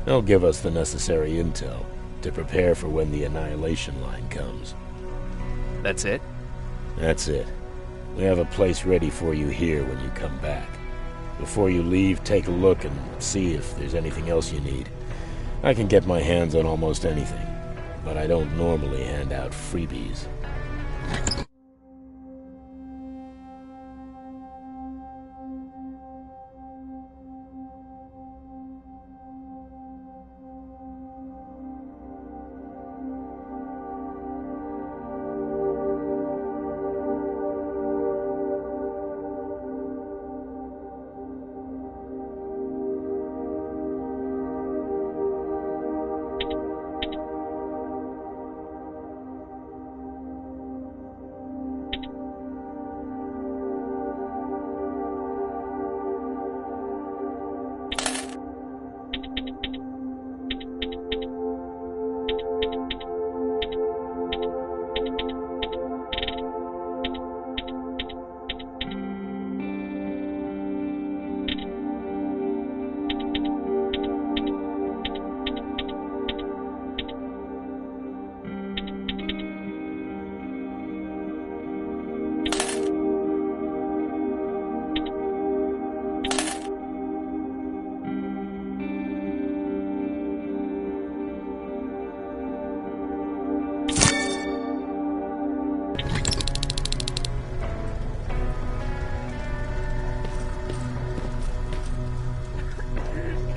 They'll give us the necessary intel to prepare for when the annihilation line comes. That's it? That's it. We have a place ready for you here when you come back. Before you leave, take a look and see if there's anything else you need. I can get my hands on almost anything, but I don't normally hand out freebies.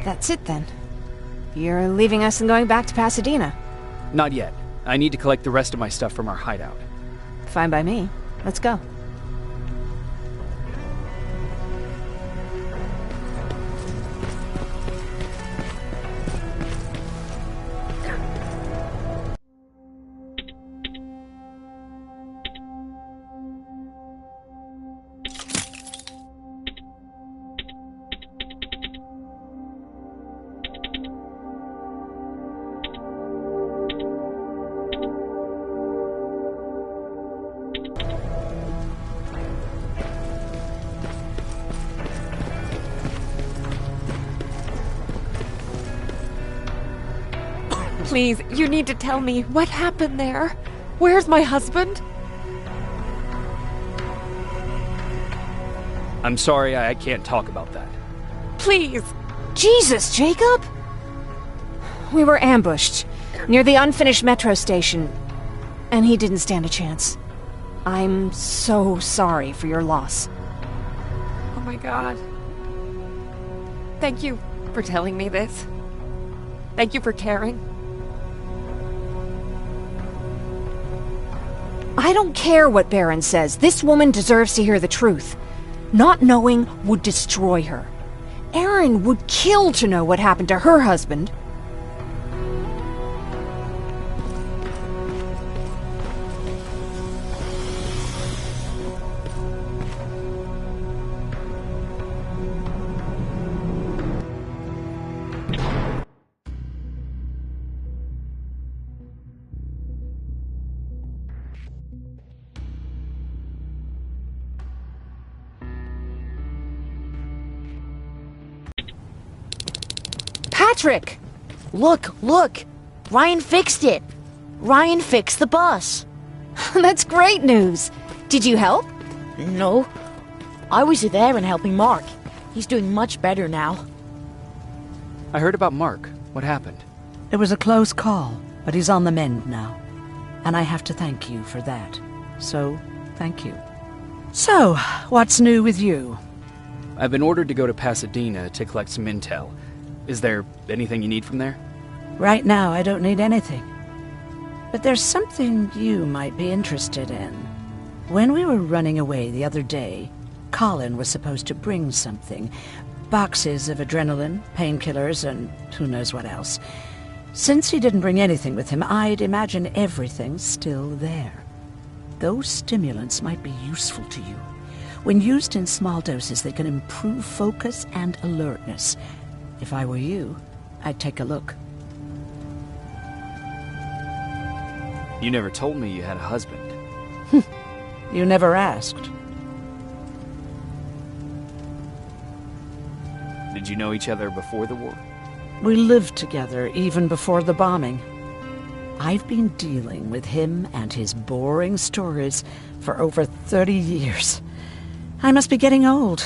That's it then. You're leaving us and going back to Pasadena. Not yet. I need to collect the rest of my stuff from our hideout. Fine by me. Let's go. Please, you need to tell me what happened there. Where's my husband? I'm sorry, I can't talk about that. Please. Jesus, Jacob! We were ambushed near the unfinished metro station, and he didn't stand a chance. I'm so sorry for your loss. Oh my God. Thank you for telling me this. Thank you for caring. I don't care what Barron says. This woman deserves to hear the truth. Not knowing would destroy her. Erin would kill to know what happened to her husband. Patrick! Look! Ryan fixed it! Ryan fixed the bus! That's great news! Did you help? No. I was with Aaron helping Mark. He's doing much better now. I heard about Mark. What happened? It was a close call, but he's on the mend now. And I have to thank you for that. So, thank you. So, what's new with you? I've been ordered to go to Pasadena to collect some intel. Is there anything you need from there? Right now, I don't need anything. But there's something you might be interested in. When we were running away the other day, Colin was supposed to bring something. Boxes of adrenaline, painkillers, and who knows what else. Since he didn't bring anything with him, I'd imagine everything's still there. Those stimulants might be useful to you. When used in small doses, they can improve focus and alertness. If I were you, I'd take a look. You never told me you had a husband. You never asked. Did you know each other before the war? We lived together even before the bombing. I've been dealing with him and his boring stories for over 30 years. I must be getting old,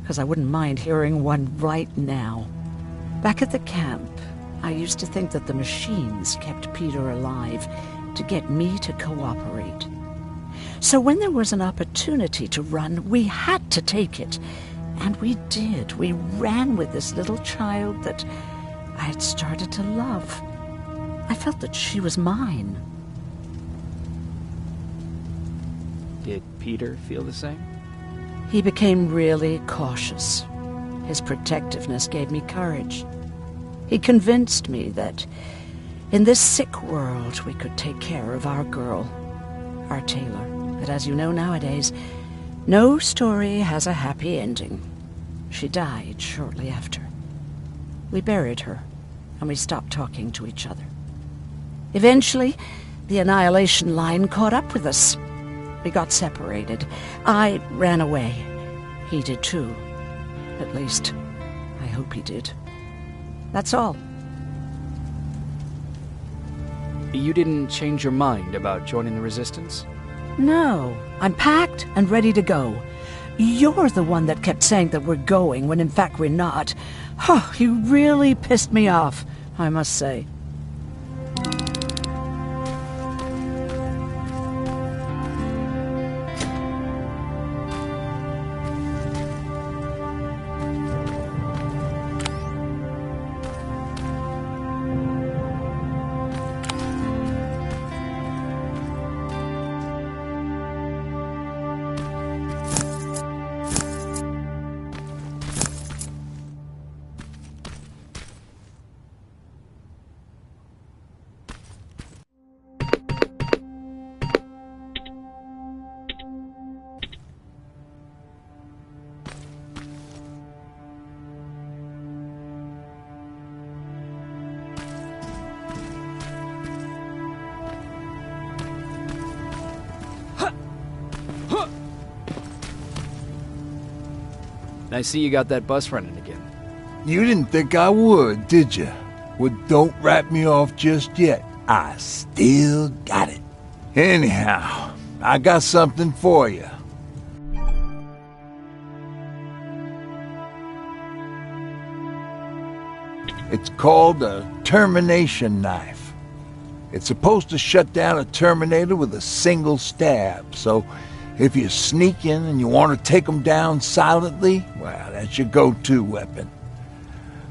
because I wouldn't mind hearing one right now. Back at the camp, I used to think that the machines kept Peter alive to get me to cooperate. So when there was an opportunity to run, we had to take it. And we did. We ran with this little child that I had started to love. I felt that she was mine. Did Peter feel the same? He became really cautious. His protectiveness gave me courage. He convinced me that in this sick world we could take care of our girl, our Taylor. But as you know nowadays, no story has a happy ending. She died shortly after. We buried her, and we stopped talking to each other. Eventually, the Annihilation Line caught up with us. We got separated. I ran away. He did too. At least, I hope he did. That's all. You didn't change your mind about joining the Resistance? No, I'm packed and ready to go. You're the one that kept saying that we're going when in fact we're not. Oh, you really pissed me off, I must say. I see you got that bus running again. You didn't think I would, did you? Well, don't wrap me off just yet. I still got it. Anyhow, I got something for you. It's called a termination knife. It's supposed to shut down a Terminator with a single stab, so if you're sneaking and you want to take them down silently, well, that's your go-to weapon.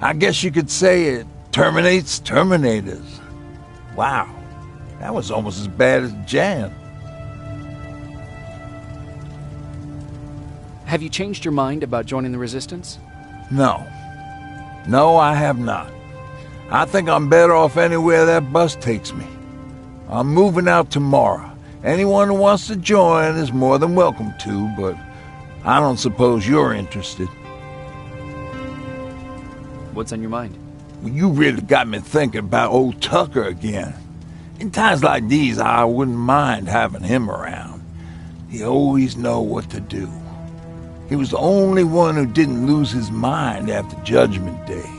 I guess you could say it terminates Terminators. Wow, that was almost as bad as Jan. Have you changed your mind about joining the Resistance? No. No, I have not. I think I'm better off anywhere that bus takes me. I'm moving out tomorrow. Anyone who wants to join is more than welcome to, but I don't suppose you're interested. What's on your mind? Well, you really got me thinking about old Tucker again. In times like these, I wouldn't mind having him around. He always know what to do. He was the only one who didn't lose his mind after Judgment Day.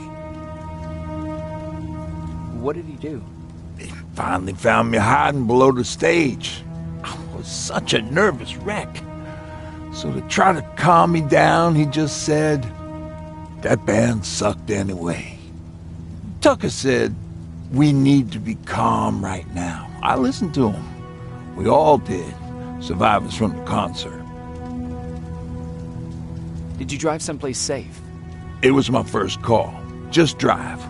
What did he do? He finally found me hiding below the stage. I was such a nervous wreck. So to try to calm me down, he just said, that band sucked anyway. Tucker said, we need to be calm right now. I listened to him. We all did, survivors from the concert. Did you drive someplace safe? It was my first call. Just drive.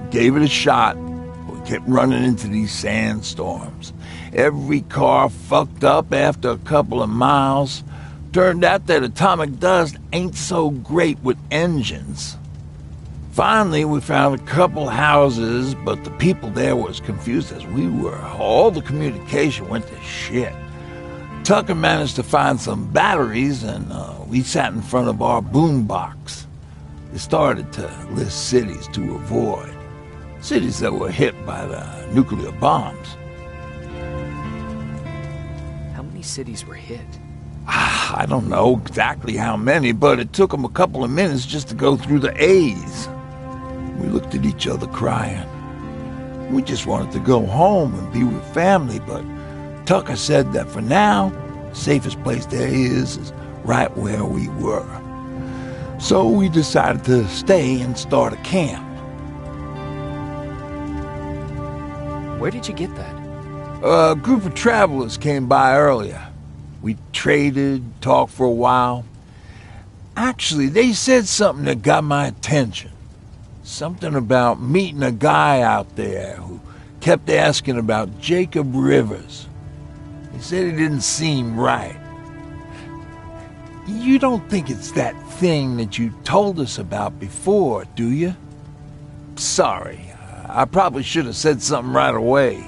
Gave it a shot. We kept running into these sandstorms. Every car fucked up after a couple of miles. Turned out that atomic dust ain't so great with engines. Finally, we found a couple houses, but the people there were as confused as we were. All the communication went to shit. Tucker managed to find some batteries, and we sat in front of our boombox. They started to list cities to avoid. Cities that were hit by the nuclear bombs. How many cities were hit? I don't know exactly how many, but it took them a couple of minutes just to go through the A's. We looked at each other crying. We just wanted to go home and be with family, but Tucker said that for now, the safest place there is right where we were. So we decided to stay and start a camp. Where did you get that? A group of travelers came by earlier. We traded, talked for a while. Actually, they said something that got my attention. Something about meeting a guy out there who kept asking about Jacob Rivers. He said it didn't seem right. You don't think it's that thing that you told us about before, do you? Sorry, I probably should have said something right away.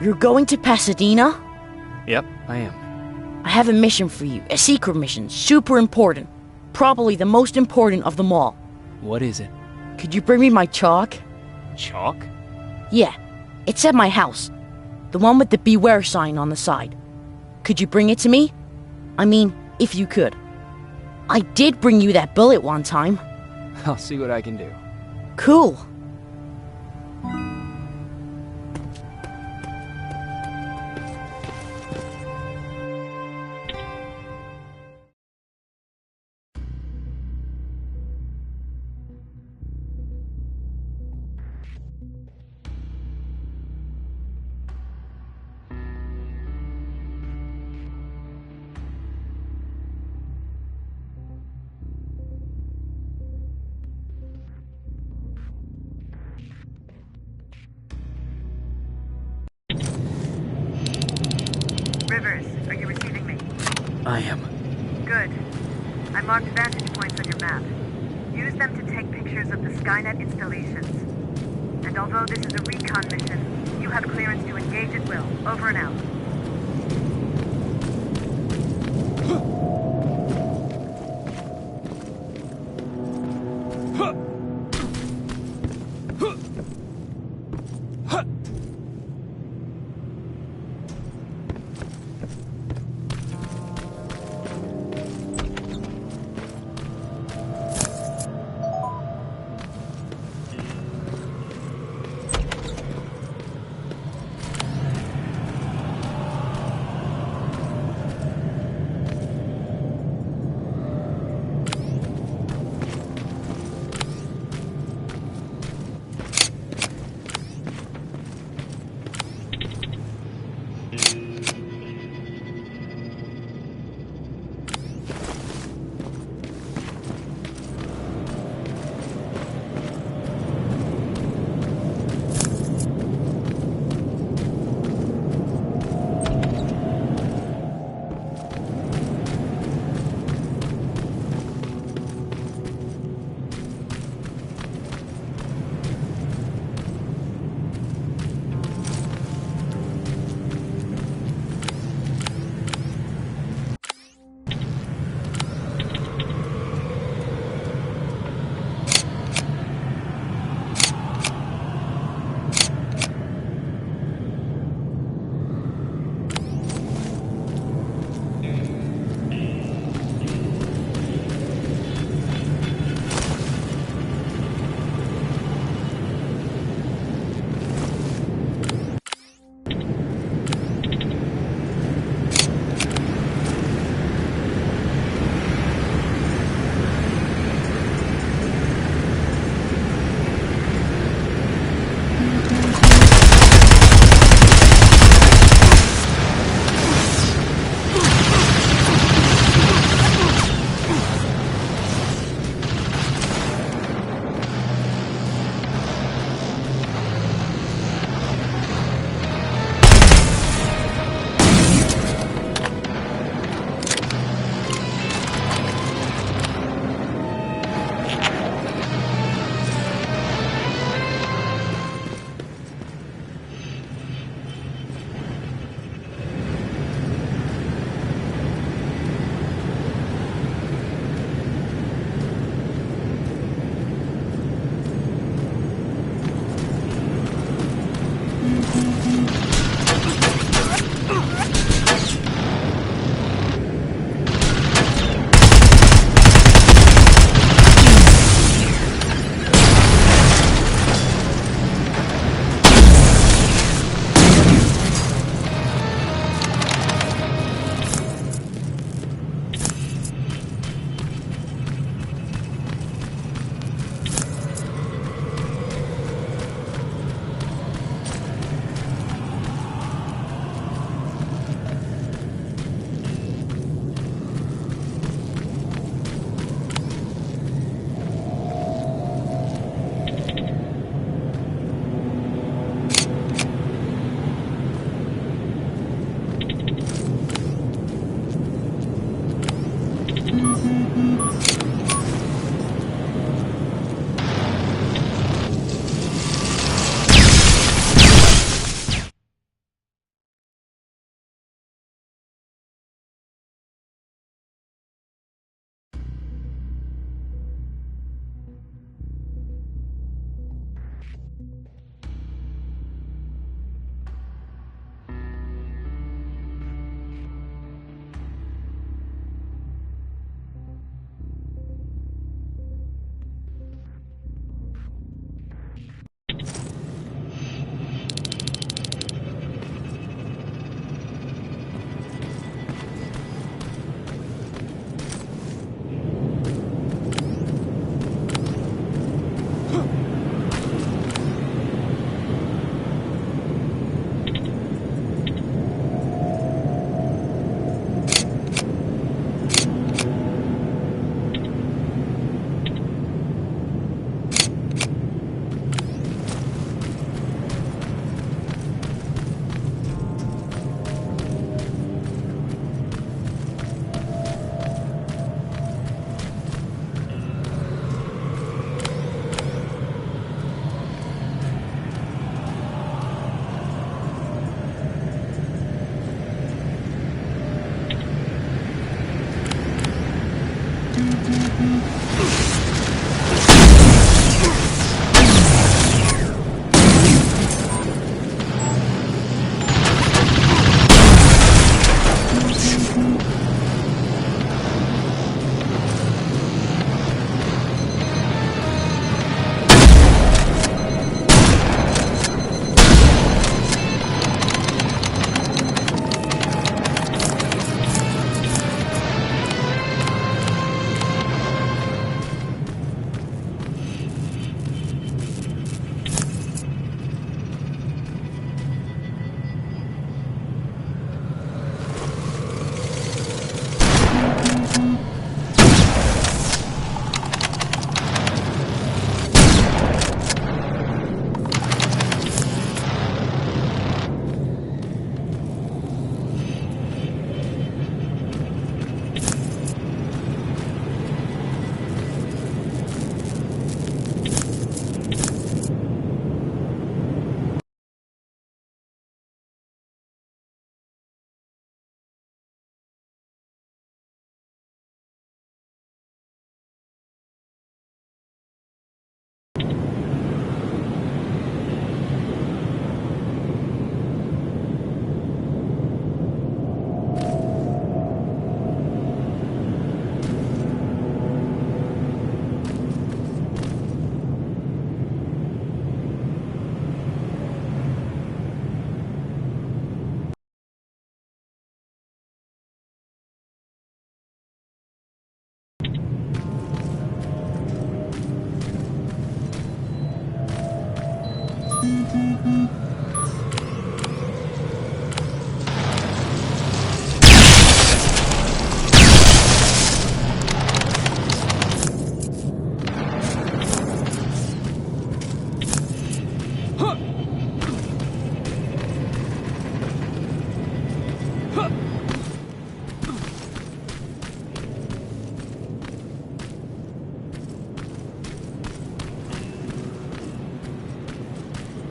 You're going to Pasadena? Yep, I am. I have a mission for you. A secret mission. Super important. Probably the most important of them all. What is it? Could you bring me my chalk? Chalk? Yeah. It's at my house. The one with the beware sign on the side. Could you bring it to me? I mean, if you could. I did bring you that bullet one time. I'll see what I can do. Cool. Rivers, are you receiving me? I am. Good. I marked vantage points on your map. Use them to take pictures of the Skynet installations. And although this is a recon mission, you have clearance to engage at will. Over and out.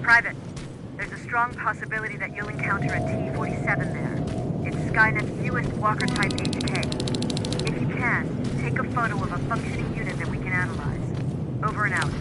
Private, there's a strong possibility that you'll encounter a T-47 there. It's Skynet's newest Walker-type HK. If you can, take a photo of a functioning unit that we can analyze. Over and out.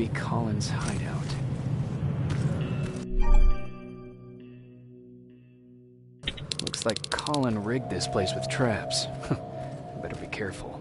be Colin's hideout. Looks like Colin rigged this place with traps. Better be careful.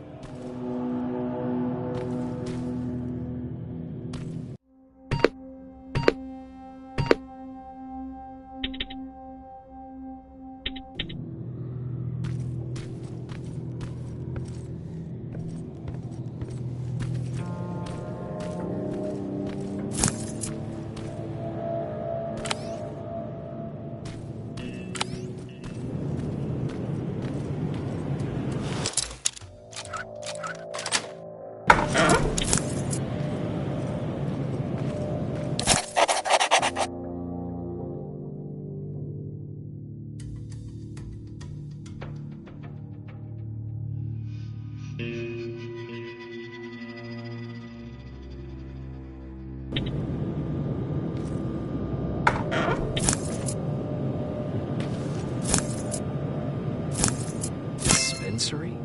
Dispensary?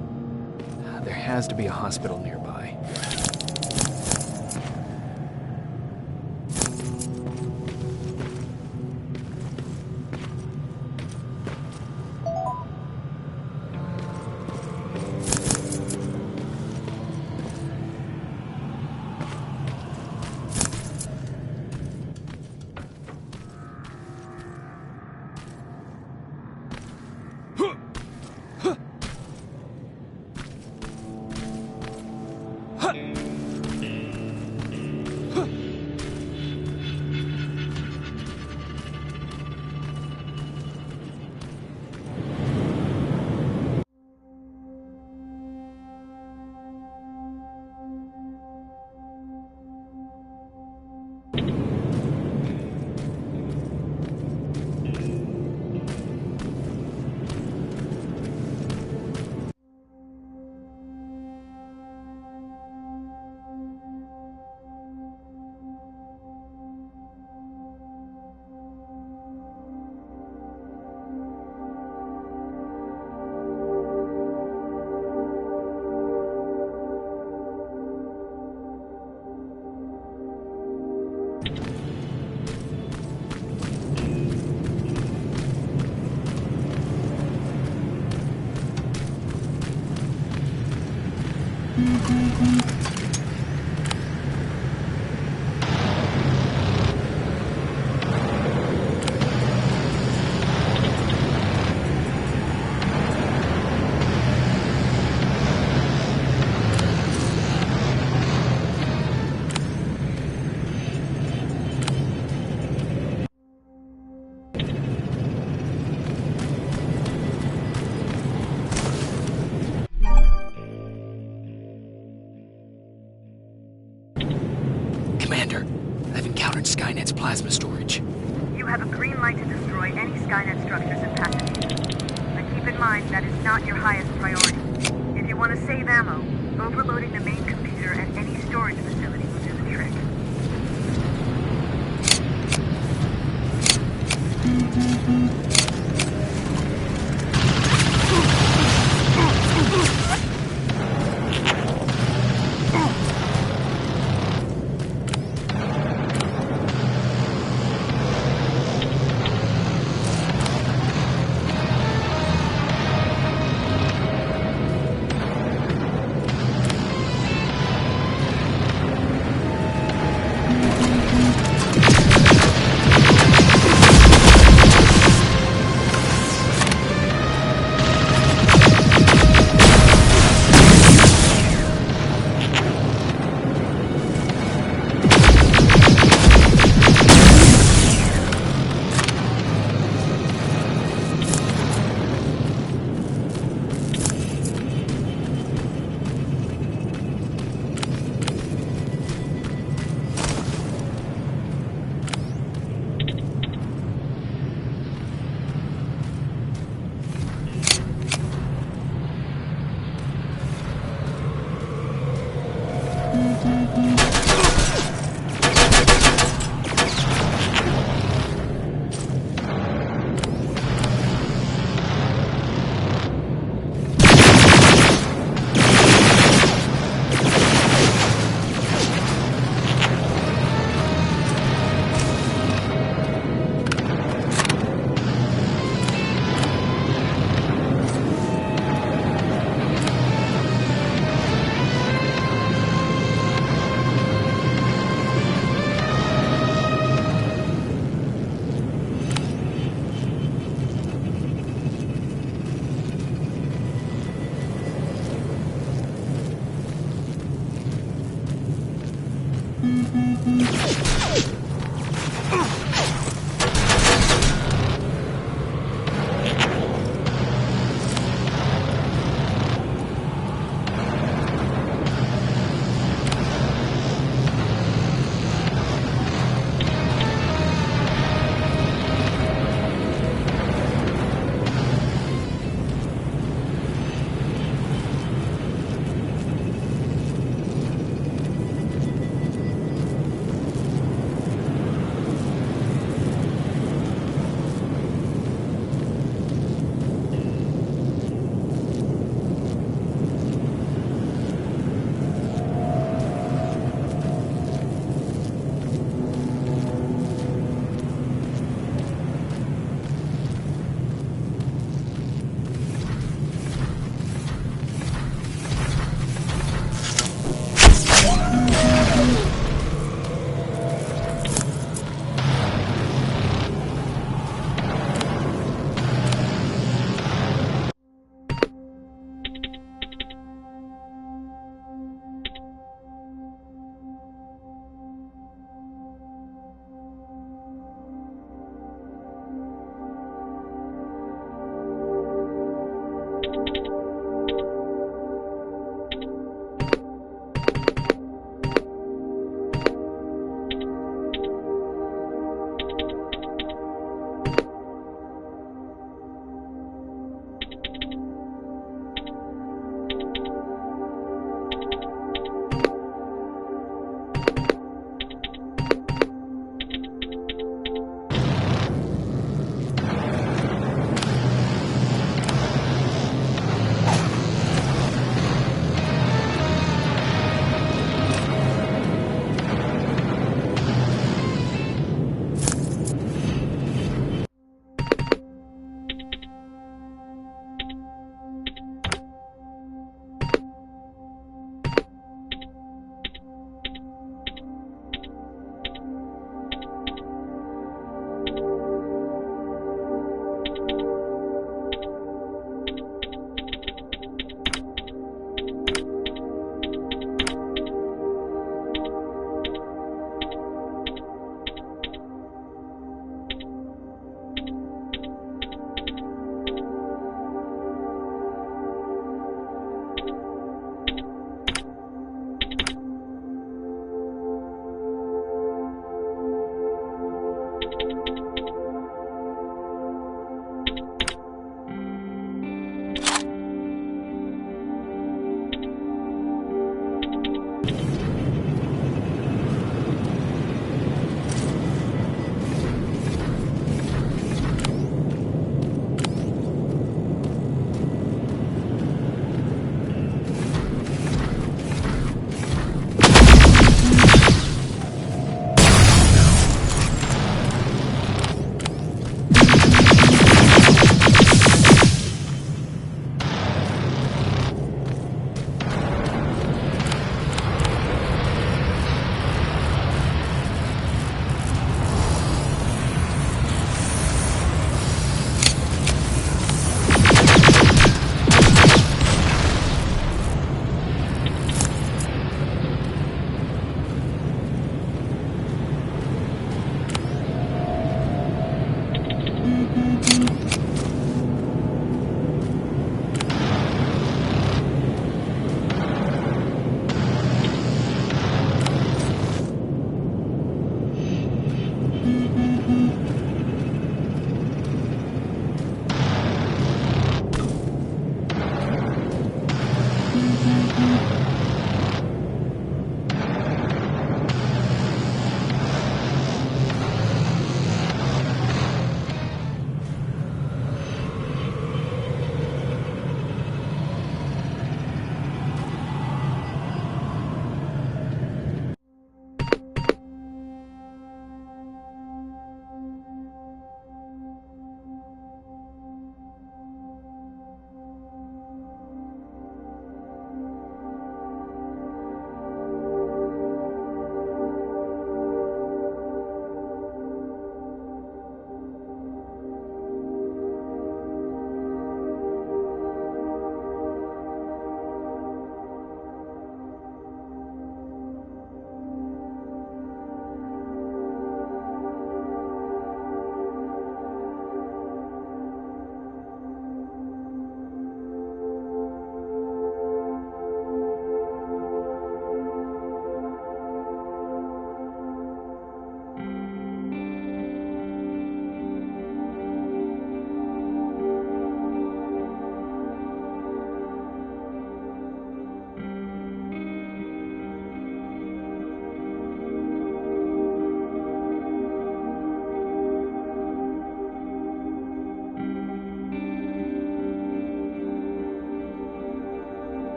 There has to be a hospital nearby. Commander, I've encountered Skynet's plasma storage. You have a green light to destroy any Skynet structures in Pasadena. But keep in mind that is not your highest priority. If you want to save ammo, overloading the main computer and any storage facility will do the trick.